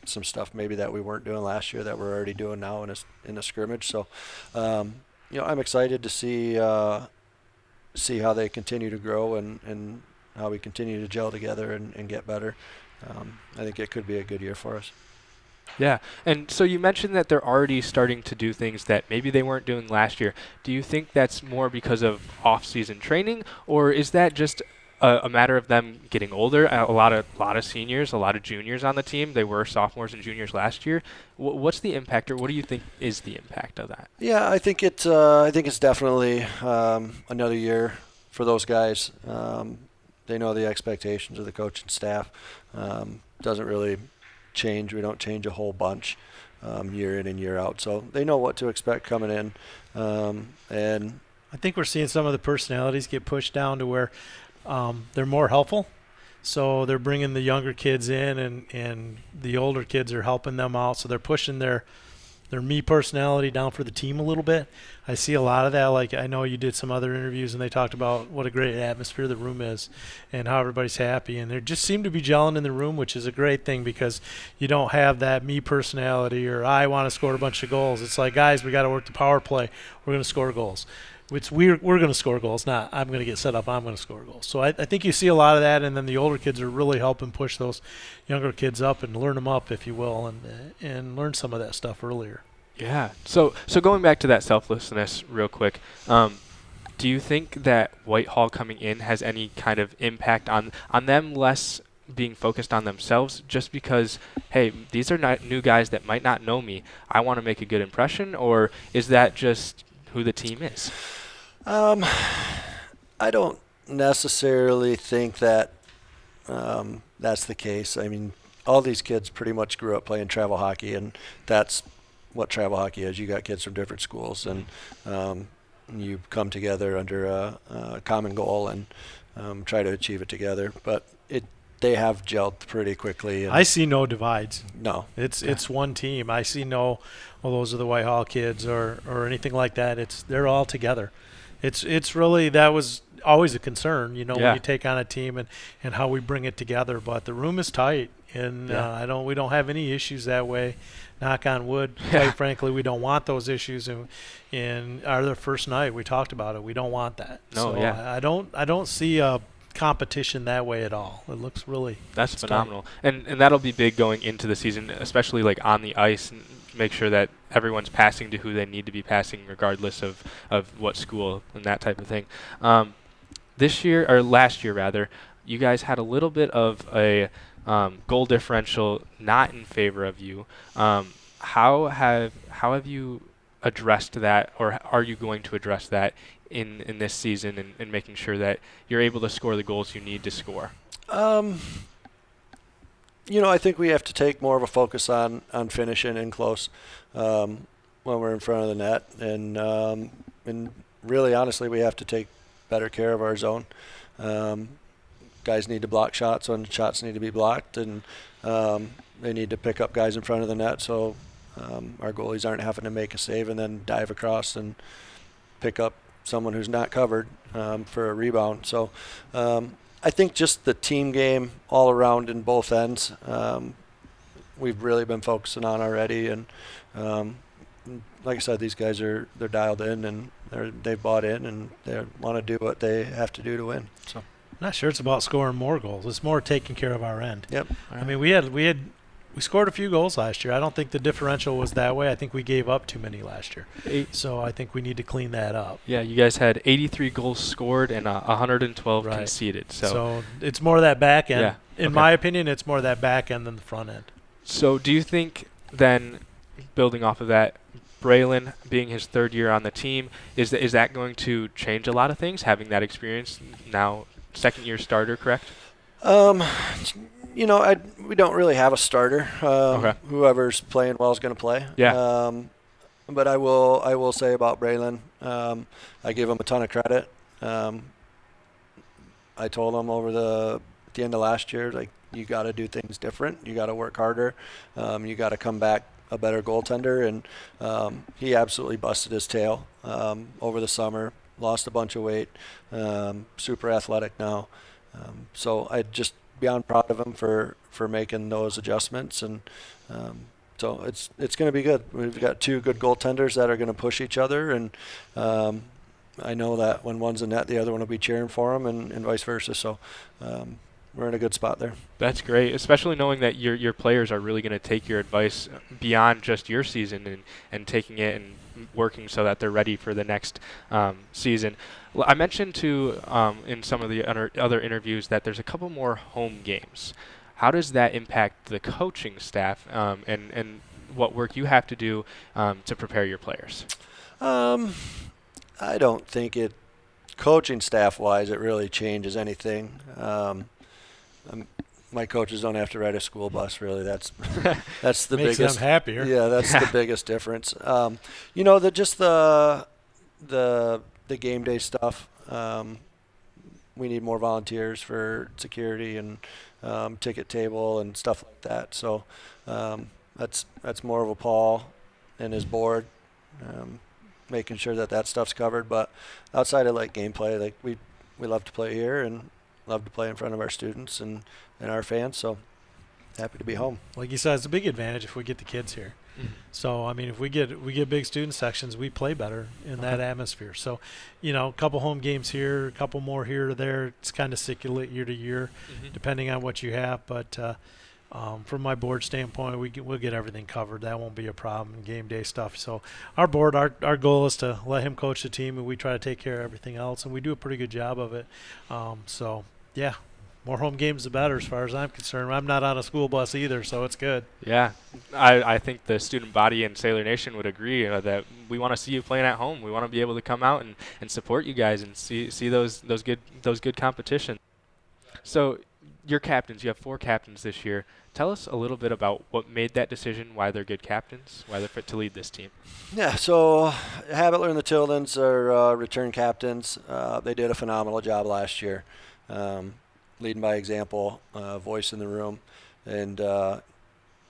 Some stuff maybe that we weren't doing last year that we're already doing now in a scrimmage. So, I'm excited to see how they continue to grow and how we continue to gel together and get better. I think it could be a good year for us. Yeah, and so you mentioned that they're already starting to do things that maybe they weren't doing last year. Do you think that's more because of off-season training, or is that just a matter of them getting older? A lot of seniors, a lot of juniors on the team. They were sophomores and juniors last year. What's the impact, or what do you think is the impact of that? Yeah, I think it's definitely another year for those guys. They know the expectations of the coaching staff. Doesn't really change. We don't change a whole bunch year in and year out. So they know what to expect coming in. And I think we're seeing some of the personalities get pushed down to where they're more helpful. So they're bringing the younger kids in, and the older kids are helping them out. So they're pushing their me personality down for the team a little bit. I see a lot of that. Like, I know you did some other interviews, and they talked about what a great atmosphere the room is and how everybody's happy. And they just seem to be gelling in the room, which is a great thing, because you don't have that me personality or I want to score a bunch of goals. It's like, guys, we got to work the power play. We're going to score goals. We're going to score goals, not I'm going to get set up, I'm going to score goals. So I think you see a lot of that, and then the older kids are really helping push those younger kids up and learn them up, if you will, and learn some of that stuff earlier. Yeah. So going back to that selflessness real quick, do you think that Whitehall coming in has any kind of impact on them less being focused on themselves, just because, hey, these are not new guys that might not know me, I want to make a good impression, or is that just who the team is? I don't necessarily think that that's the case. I mean, all these kids pretty much grew up playing travel hockey, and that's what travel hockey is. You got kids from different schools, and you come together under a common goal and try to achieve it together. But they have gelled pretty quickly. And I see no divides. No. It's one team. I see no, well, those are the Whitehall kids or anything like that. They're all together. It's really, that was always a concern, when you take on a team and how we bring it together. But the room is tight, and we don't have any issues that way. Knock on wood. Quite frankly, we don't want those issues. In our first night, we talked about it. We don't want that. No, so I don't see a competition that way at all. It looks really that's phenomenal, and that'll be big going into the season, especially like on the ice, and make sure that everyone's passing to who they need to be passing, regardless of what school and that type of thing. This year, or last year rather, you guys had a little bit of a goal differential not in favor of you. How have you addressed that, or are you going to address that in this season and making sure that you're able to score the goals you need to score? I think we have to take more of a focus on finishing in close when we're in front of the net, and really, honestly, we have to take better care of our zone. Guys need to block shots when shots need to be blocked, and they need to pick up guys in front of the net so our goalies aren't having to make a save and then dive across and pick up someone who's not covered for a rebound. So I think just the team game all around in both ends, we've really been focusing on already. And like I said, these guys they're dialed in, and they've bought in, and they want to do what they have to do to win. So I'm not sure it's about scoring more goals. It's more taking care of our end. Yep. I mean, we scored a few goals last year. I don't think the differential was that way. I think we gave up too many last year. So I think we need to clean that up. Yeah, you guys had 83 goals scored and 112 conceded. So it's more that back end. Yeah. In my opinion, it's more that back end than the front end. So do you think then, building off of that, Braylon being his third year on the team, is that going to change a lot of things, having that experience now, second-year starter, correct? We don't really have a starter. Okay. Whoever's playing well is going to play. Yeah. But I will say about Braylon, I give him a ton of credit. I told him at the end of last year, like, you got to do things different. You got to work harder. You got to come back a better goaltender, and he absolutely busted his tail over the summer. Lost a bunch of weight. Super athletic now. So I just beyond proud of him for making those adjustments, and so it's going to be good. We've got two good goaltenders that are going to push each other, and I know that when one's in net, the other one will be cheering for him, and vice versa. So we're in a good spot there. That's great, especially knowing that your players are really going to take your advice beyond just your season and taking it and working so that they're ready for the next season. I mentioned too in some of the other interviews that there's a couple more home games. How does that impact the coaching staff and what work you have to do to prepare your players? I don't think coaching staff-wise, it really changes anything. My coaches don't have to ride a school bus, really. That's the Makes biggest. them happier. Yeah, that's the biggest difference. The game day stuff. We need more volunteers for security and ticket table and stuff like that. So that's more of a Paul and his board, making sure that stuff's covered. But outside of gameplay, we love to play here and love to play in front of our students and our fans. So happy to be home. Like you said, it's a big advantage if we get the kids here. Mm-hmm. So I mean, if we get big student sections, we play better in that atmosphere. So, a couple home games here, a couple more here or there. It's kind of circulate year to year, depending on what you have. But from my board standpoint, we'll get everything covered. That won't be a problem. Game day stuff. So our board, our goal is to let him coach the team, and we try to take care of everything else, and we do a pretty good job of it. So yeah. More home games the better as far as I'm concerned. I'm not on a school bus either, so it's good. Yeah, I think the student body and Sailor Nation would agree that we want to see you playing at home. We want to be able to come out and support you guys and see those good competitions. So your captains, you have 4 captains this year. Tell us a little bit about what made that decision, why they're good captains, why they're fit to lead this team. Yeah, so Habitler and the Tildens are return captains. They did a phenomenal job last year. Leading by example, voice in the room, and it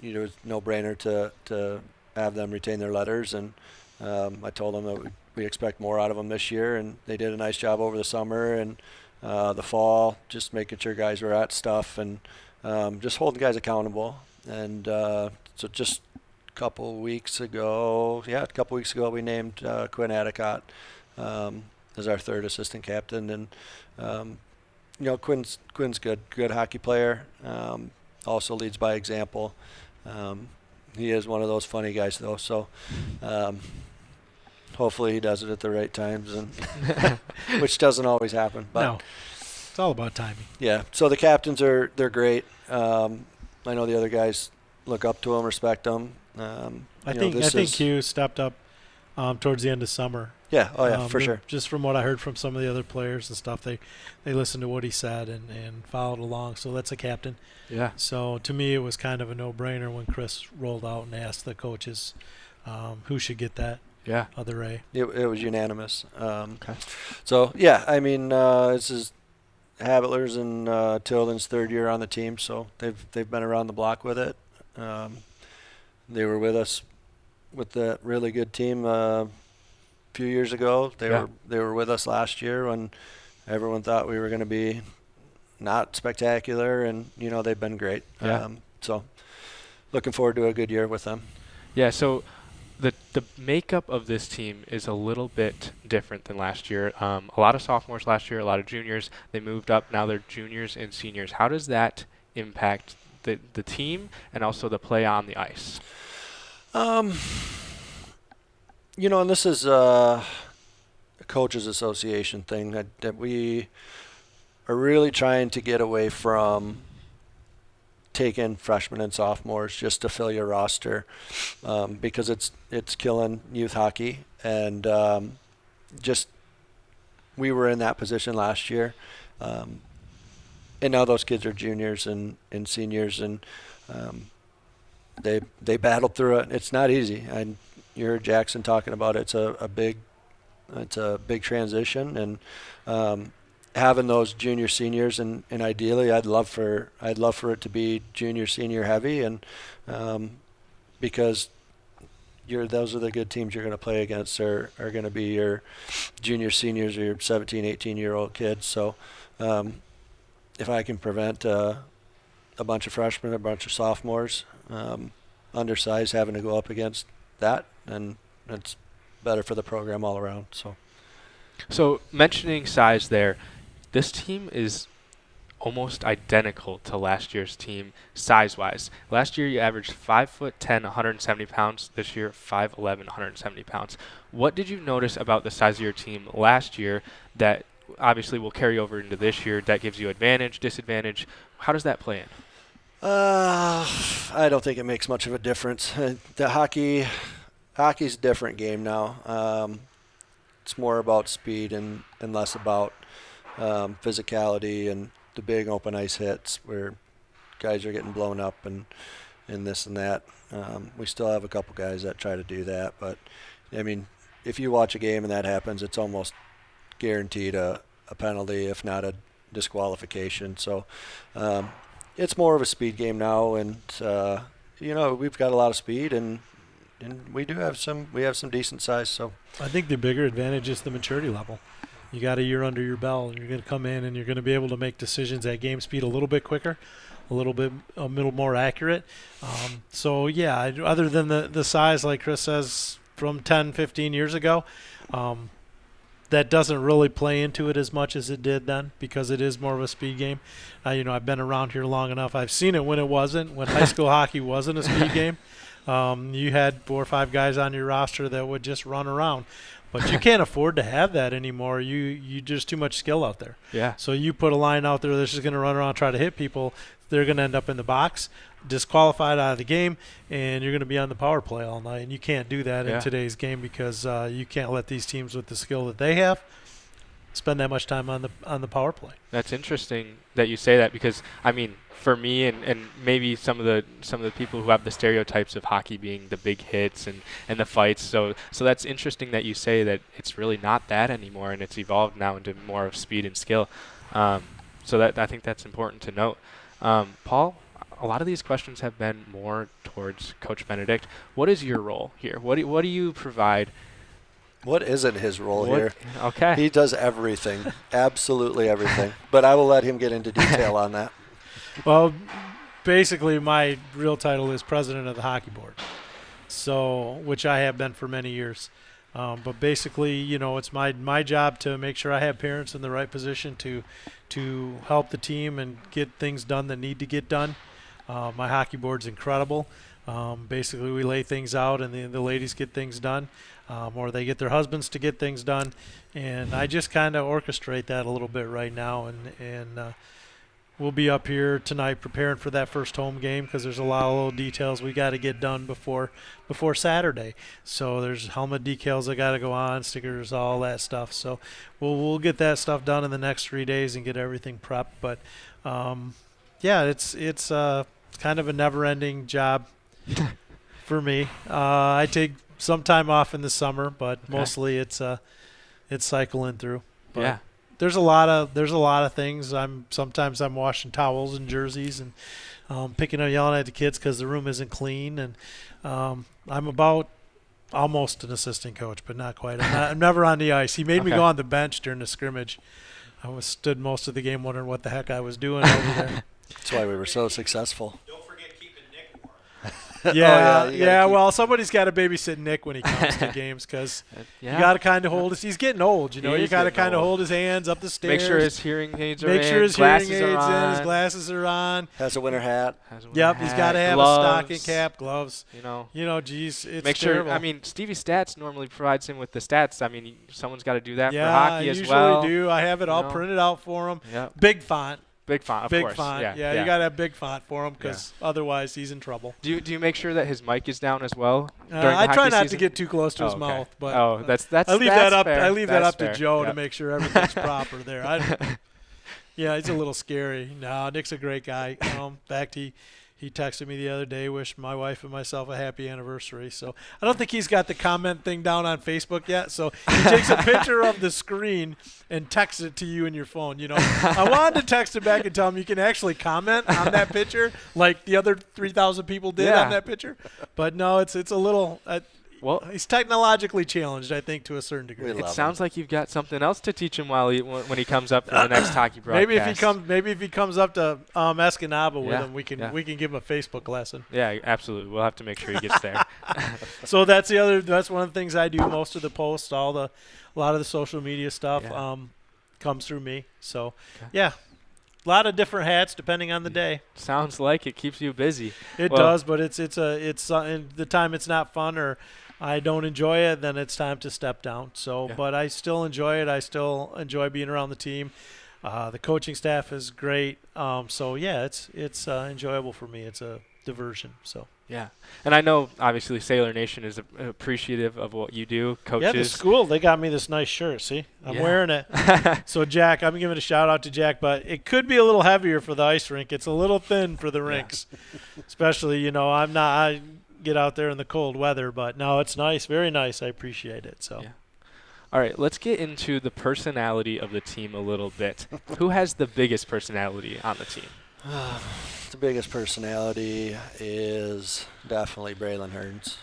was no-brainer to have them retain their letters. And I told them that we expect more out of them this year, and they did a nice job over the summer and the fall, just making sure guys were at stuff and just holding guys accountable. And so just a couple weeks ago, we named Quinn Adicott as our third assistant captain, and Quinn's good hockey player. Also leads by example. He is one of those funny guys, though. So hopefully he does it at the right times, and which doesn't always happen. But no, it's all about timing. Yeah. So the captains they're great. I know the other guys look up to them, respect them. I think Q stepped up towards the end of summer. Yeah. Oh yeah, for sure. Just from what I heard from some of the other players and stuff, they listened to what he said and followed along. So that's a captain. Yeah. So to me, it was kind of a no-brainer when Chris rolled out and asked the coaches who should get that. Yeah. Other A. It was unanimous. Okay. So yeah, I mean, this is Habitler's and Tilden's third year on the team, so they've been around the block with it. They were with us with that really good team a few years ago. They were with us last year when everyone thought we were going to be not spectacular, and they've been great. Yeah. So looking forward to a good year with them. Yeah. So the makeup of this team is a little bit different than last year. A lot of sophomores last year, a lot of juniors. They moved up. Now they're juniors and seniors. How does that impact the team and also the play on the ice? And this is a coaches association thing that we are really trying to get away from taking freshmen and sophomores just to fill your roster, because it's killing youth hockey. And we were in that position last year, and now those kids are juniors and seniors, and they battled through it. It's not easy. And you heard Jackson talking about it. It's a big transition, and having those junior seniors, and ideally I'd love for it to be junior senior heavy, and because those are the good teams you're going to play against are going to be your junior seniors or your 17, 18-year-old kids. So if I can prevent a bunch of freshmen, a bunch of sophomores, undersized, having to go up against that, and it's better for the program all around. So mentioning size there, this team is almost identical to last year's team size-wise. Last year you averaged 5'10", 170 pounds. This year 5'11", 170 pounds. What did you notice about the size of your team last year that obviously will carry over into this year that gives you advantage, disadvantage? How does that play in? I don't think it makes much of a difference. The hockey's a different game now. It's more about speed and less about physicality and the big open ice hits where guys are getting blown up and this and that. We still have a couple guys that try to do that, but I mean, if you watch a game and that happens, it's almost guaranteed a penalty, if not a disqualification. So it's more of a speed game now, and we've got a lot of speed, and we have some decent size. So I think the bigger advantage is the maturity level. You got a year under your belt, and you're going to come in and you're going to be able to make decisions at game speed a little bit quicker, a little more accurate. So yeah, other than the size, like Chris says, from 10, 15 years ago, that doesn't really play into it as much as it did then, because it is more of a speed game. I've been around here long enough. I've seen it when it wasn't, when high school hockey wasn't a speed game. You had 4 or 5 guys on your roster that would just run around. But you can't afford to have that anymore. You just too much skill out there. Yeah. So you put a line out there that's just going to run around and try to hit people. They're going to end up in the box, disqualified out of the game, and you're going to be on the power play all night. And you can't do that in today's game, because you can't let these teams with the skill that they have spend that much time on the power play. That's interesting that you say that, because I mean, for me and maybe some of the people who have the stereotypes of hockey being the big hits and the fights, so that's interesting that you say that it's really not that anymore, and it's evolved now into more of speed and skill. So that I think that's important to note. Paul, a lot of these questions have been more towards Coach Benedict. What is your role here? What do you provide? What isn't his role here? Okay. He does everything, absolutely everything. But I will let him get into detail on that. Well, basically my real title is president of the hockey board, so which I have been for many years. But basically, it's my job to make sure I have parents in the right position to help the team and get things done that need to get done. My hockey board's incredible. Basically, we lay things out, and the ladies get things done, or they get their husbands to get things done, and I just kind of orchestrate that a little bit right now, and we'll be up here tonight preparing for that first home game because there's a lot of little details we got to get done before Saturday. So there's helmet decals that got to go on, stickers, all that stuff. So we'll get that stuff done in the next 3 days and get everything prepped. But yeah, it's kind of a never-ending job for me. I take some time off in the summer, but mostly it's cycling through. But Yeah. there's a lot of things. Sometimes I'm washing towels and jerseys and picking up, yelling at the kids because the room isn't clean. And I'm about almost an assistant coach, but not quite. I'm never on the ice. He made me go on the bench during the scrimmage. I stood most of the game wondering what the heck I was doing over there. That's why we were so successful. Yeah. Well, somebody's got to babysit Nick when he comes to games because you got to kind of hold his. He's getting old, you know. You got to kind of hold his hands up the stairs. Make sure his hearing aids are in. Make sure his glasses hearing aids are on. in. His glasses are on. Has a winter hat. Yep, he's got to have gloves, a stocking cap, gloves. You know, geez, it's make sure. terrible. I mean, Stevie Stats normally provides him with the stats. I mean, someone's got to do that yeah, for hockey as well. I usually do. I have it all know. printed out for him. Yep. Big font. Big font, of Big course. font. Yeah, you got to have big font for him because otherwise he's in trouble. Do you make sure that his mic is down as well during I the try hockey not season? to get too close to his okay. mouth, but that's I leave that up. fair. I leave that That's up to fair. Joe Yep. to make sure everything's proper there. Yeah, he's a little scary. No, Nick's a great guy. In fact, he texted me the other day, wished my wife and myself a happy anniversary. So I don't think he's got the comment thing down on Facebook yet. So he takes a picture of the screen and texts it to you in your phone. You know, I wanted to text him back and tell him you can actually comment on that picture like the other 3,000 people did on that picture. But no, it's a little. Well, he's technologically challenged, I think, to a certain degree. It sounds like you've got something else to teach him when he comes up for the next hockey broadcast. Maybe if he comes up to Escanaba with him, we can give him a Facebook lesson. Yeah, absolutely. We'll have to make sure he gets there. So that's one of the things I do. Most of the posts, a lot of the social media stuff comes through me. So a lot of different hats depending on the day. Sounds like it keeps you busy. It does, but it's the time it's not fun or I don't enjoy it, then it's time to step down. So, but I still enjoy it. I still enjoy being around the team. The coaching staff is great. So it's enjoyable for me. It's a diversion. So. Yeah, and I know obviously Sailor Nation is appreciative of what you do, coaches. Yeah, the school, they got me this nice shirt. See, I'm wearing it. So Jack, I'm giving a shout out to Jack, but it could be a little heavier for the ice rink. It's a little thin for the rinks, especially I get out there in the cold weather, but no, it's nice, very nice. I appreciate it. So. Yeah. All right, let's get into the personality of the team a little bit. Who has the biggest personality on the team? The biggest personality is definitely Braylon Hearns.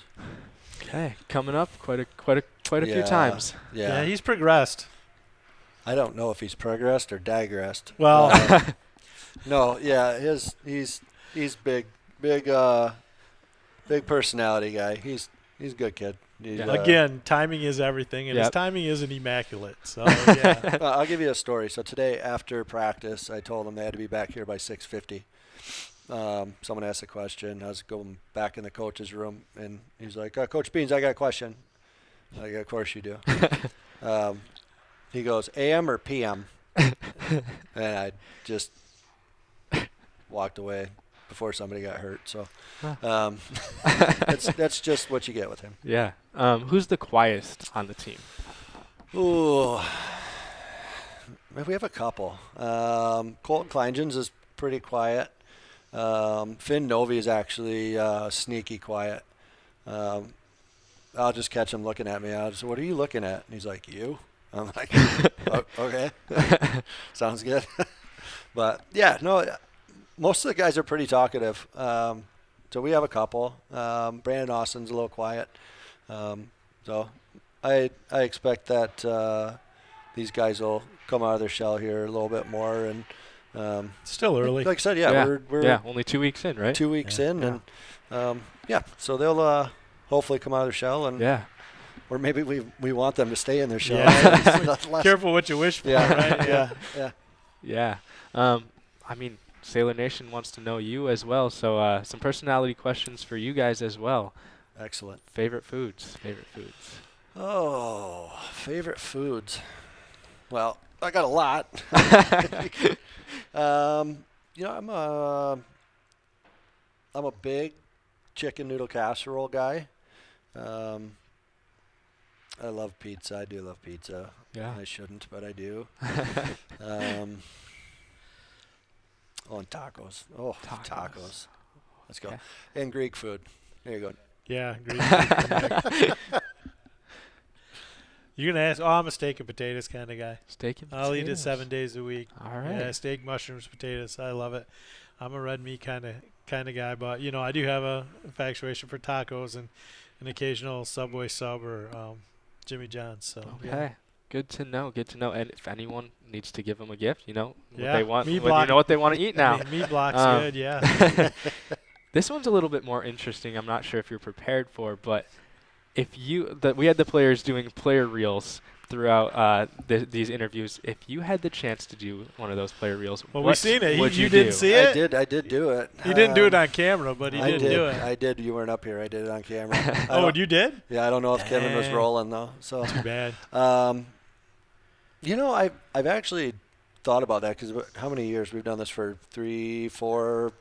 Okay, coming up quite a few times. Yeah, he's progressed. I don't know if he's progressed or digressed. Well, no, yeah, he's big personality guy. He's a good kid. Again, timing is everything, and his timing isn't immaculate. So yeah. I'll give you a story. So today after practice, I told them they had to be back here by 6:50. Someone asked a question. I was going back in the coach's room, and he's like, "Coach Beans, I got a question." I'm like, "Of course you do." He goes, "AM or PM?" And I just walked away before somebody got hurt. So that's just what you get with him. Yeah. Who's the quietest on the team? Ooh, we have a couple. Colton Kleingens is pretty quiet. Finn Novi is actually sneaky quiet. I'll just catch him looking at me. I'll just, "What are you looking at?" And he's like, "You." I'm like, "Okay, sounds good." But yeah, no, most of the guys are pretty talkative. So we have a couple. Brandon Austin's a little quiet. So I expect that these guys will come out of their shell here a little bit more. And still early. Like I said, we're only 2 weeks in, right? 2 weeks in, and so they'll hopefully come out of their shell, and or maybe we want them to stay in their shell. Yeah. Careful what you wish for, right? Yeah. I mean, Sailor Nation wants to know you as well, so some personality questions for you guys as well. Excellent. Favorite foods. Oh, favorite foods. Well, I got a lot. I'm a big chicken noodle casserole guy. I love pizza. I do love pizza. Yeah. I shouldn't, but I do. And tacos. Oh, tacos. Let's go. Okay. And Greek food. There you go. Yeah, Greek food. You're gonna ask? Oh, I'm a steak and potatoes kind of guy. Steak and I'll eat it potatoes. 7 days a week. All right. Yeah, steak, mushrooms, potatoes. I love it. I'm a red meat kind of guy, but I do have a infatuation for tacos and an occasional Subway sub or Jimmy John's. So Okay. yeah. Good to know. Good to know. And if anyone needs to give them a gift, what Yeah, they want. meat You block. know what they want to eat now. I mean, meat block's Um, good. Yeah. This one's a little bit more interesting. I'm not sure if you're prepared for, but we had the players doing player reels throughout these interviews. If you had the chance to do one of those player reels, Well, what we seen it. would You you didn't do? see it? I did do it. He didn't do it on camera, but he I did did do it. I did. You weren't up here. I did it on camera. Oh, you did? Yeah, I don't know if Kevin was Dang. rolling though. So Too bad. I've actually thought about that because how many years we've done this for 3, 4,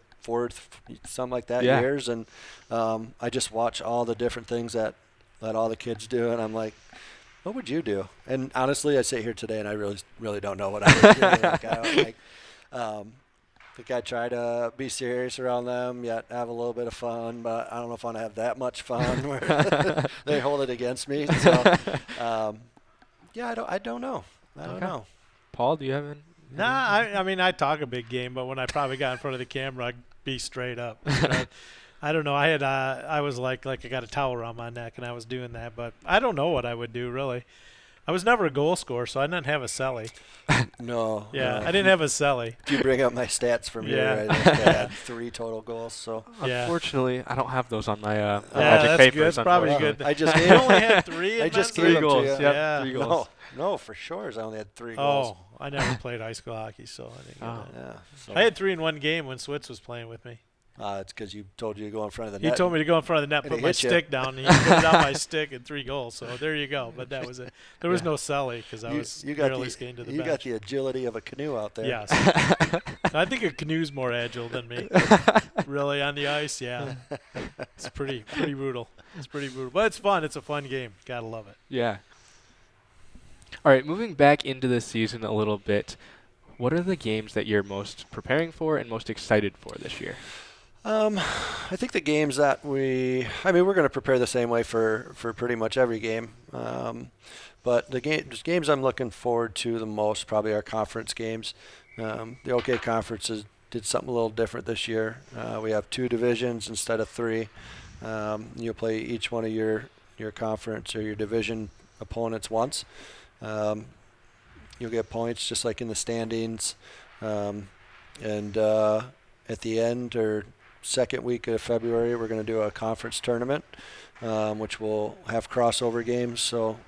something like that Yeah. years, and I just watch all the different things that all the kids do, and I'm like, what would you do? And honestly, I sit here today and I really don't know what I would do. I think I try to be serious around them, yet have a little bit of fun, but I don't know if I want to have that much fun where they hold it against me. So, yeah, I don't know. I don't Okay. know. Paul, do you have any? Nah, I mean, I talk a big game, but when I probably got in front of the camera, I'd be straight up. I don't know. I was like I got a towel around my neck, and I was doing that, but I don't know what I would do, really. I was never a goal scorer, so I didn't have a celly. No. Yeah, no. I didn't have a celly. If you bring up my stats from Yeah. here, I think I had 3 total goals. So Yeah. Unfortunately, I don't have those on my Yeah, magic that's papers. good. That's probably unfortunately. good. I just You only had 3. I in just men's gave league? them to goals. you. Yep, Yeah. 3 goals. No, for sure. I only had 3 goals. Oh, I never played high school hockey, so I didn't get Oh. that. Yeah. So, I had 3 in one game when Switz was playing with me. it's because you told you to go in front of the He net. told me to go in front of the net, And put he my hit you. stick down, and he put it on my stick and 3 goals. So there you go. But that was it. There was Yeah. no celly because I was you got barely the, skating to the you bench. got the agility of a canoe out there. Yes. I think a canoe's more agile than me. Really, on the ice, yeah. It's pretty brutal. It's pretty brutal. But it's fun. It's a fun game. Gotta love it. Yeah. All right, moving back into the season a little bit, what are the games that you're most preparing for and most excited for this year? I think the games that we're going to prepare the same way for pretty much every game. But the games I'm looking forward to the most probably are conference games. The OK conferences did something a little different this year. We have 2 divisions instead of 3. You'll play each one of your conference or your division opponents once. You'll get points just like in the standings. And at the end or second week of February, we're going to do a conference tournament, which will have crossover games. So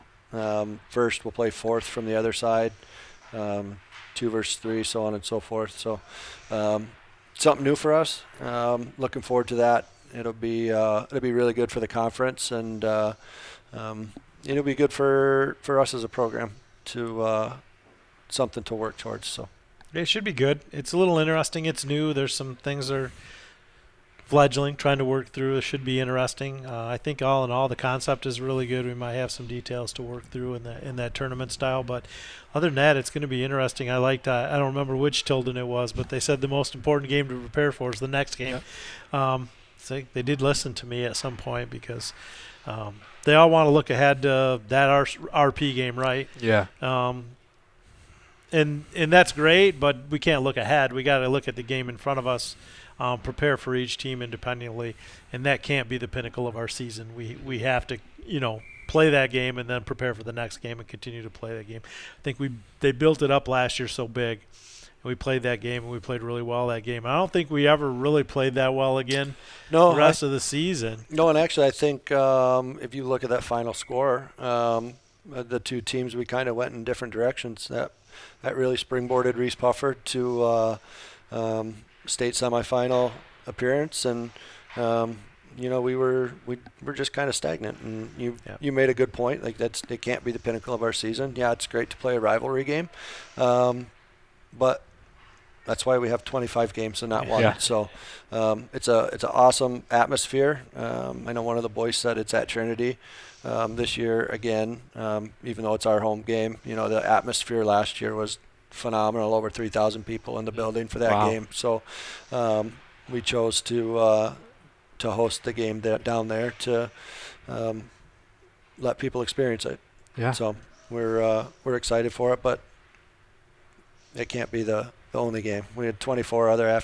first we'll play 4th from the other side, 2 versus 3, so on and so forth. So something new for us. Looking forward to that. It'll be really good for the conference, and it'll be good for us as a program to something to work towards. So. It should be good. It's a little interesting. It's new. There's some things that are fledgling, trying to work through. It should be interesting. I think all in all, the concept is really good. We might have some details to work through in that tournament style, but other than that, it's going to be interesting. I liked. I don't remember which Tilden it was, but they said the most important game to prepare for is the next game. So they did listen to me at some point because they all want to look ahead to that RP game, right? Yeah. And that's great, but we can't look ahead. We got to look at the game in front of us, prepare for each team independently, and that can't be the pinnacle of our season. We have to, play that game and then prepare for the next game and continue to play that game. I think they built it up last year so big, and we played that game and we played really well that game. I don't think we ever really played that well again the rest of the season. No, and actually I think if you look at that final score, the 2 teams, we kind of went in different directions. That really springboarded Reese Puffer to state semifinal appearance, and we were just kind of stagnant. And you made a good point. Like it can't be the pinnacle of our season. Yeah, it's great to play a rivalry game, but That's why we have 25 games and not one. Yeah. So it's an awesome atmosphere. I know one of the boys said it's at Trinity this year again, even though it's our home game. The atmosphere last year was phenomenal. Over 3,000 people in the building for that Wow. game. So we chose to host the game down there to let people experience it. Yeah. So we're excited for it, but it can't be the only game. We had 24 other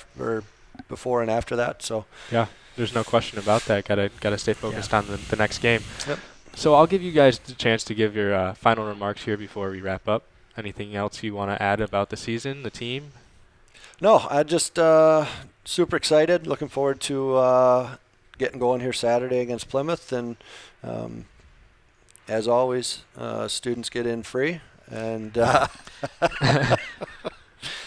before and after that. So Yeah, there's no question about that. Gotta stay focused on the next game. Yep. So I'll give you guys the chance to give your final remarks here before we wrap up. Anything else you want to add about the season, the team? No, I just super excited. Looking forward to getting going here Saturday against Plymouth, and as always, students get in free, and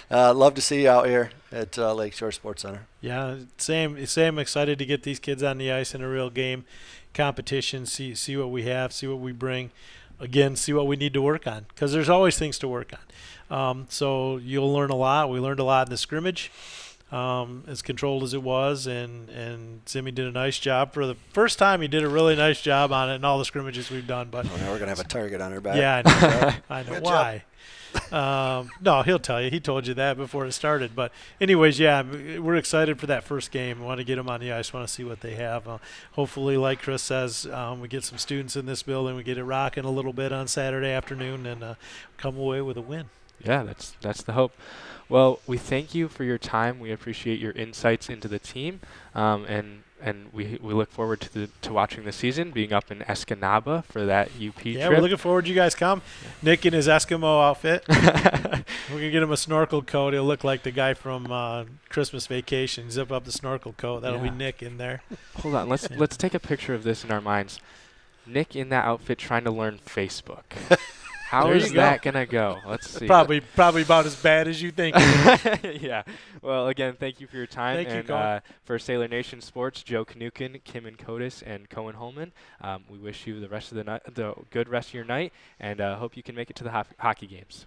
love to see you out here at Lakeshore Sports Center. Yeah, same. Excited to get these kids on the ice in a real game competition. See what we have. See what we bring. Again, see what we need to work on, because there's always things to work on. So you'll learn a lot. We learned a lot in the scrimmage, as controlled as it was, and Zimmy did a nice job. For the first time, he did a really nice job on it in all the scrimmages we've done. But now we're gonna have a target on our back. yeah, I know. I know Good why. No, he'll tell you. He told you that before it started. But anyways, yeah, we're excited for that first game. We want to get them on the ice. Want to see what they have. Hopefully, like Chris says, we get some students in this building. We get it rocking a little bit on Saturday afternoon and come away with a win. Yeah, that's the hope. Well, we thank you for your time. We appreciate your insights into the team, and we look forward to watching the season, being up in Escanaba for that UP Yeah, trip. we're looking forward to you guys come. Nick in his Eskimo outfit. We're gonna get him a snorkel coat. He'll look like the guy from Christmas Vacation. Zip up the snorkel coat. That'll be Yeah. Nick in there. Hold on, let's take a picture of this in our minds. Nick in that outfit trying to learn Facebook. How There is you go. that gonna go? Let's see. Probably about as bad as you think. Yeah. Well, again, thank you for your time. Thank you, and Colin. For Sailor Nation Sports, Joe Knukin, Kim and Kodis, and Cohen Holman, we wish you the rest of the good rest of your night, and hope you can make it to the hockey games.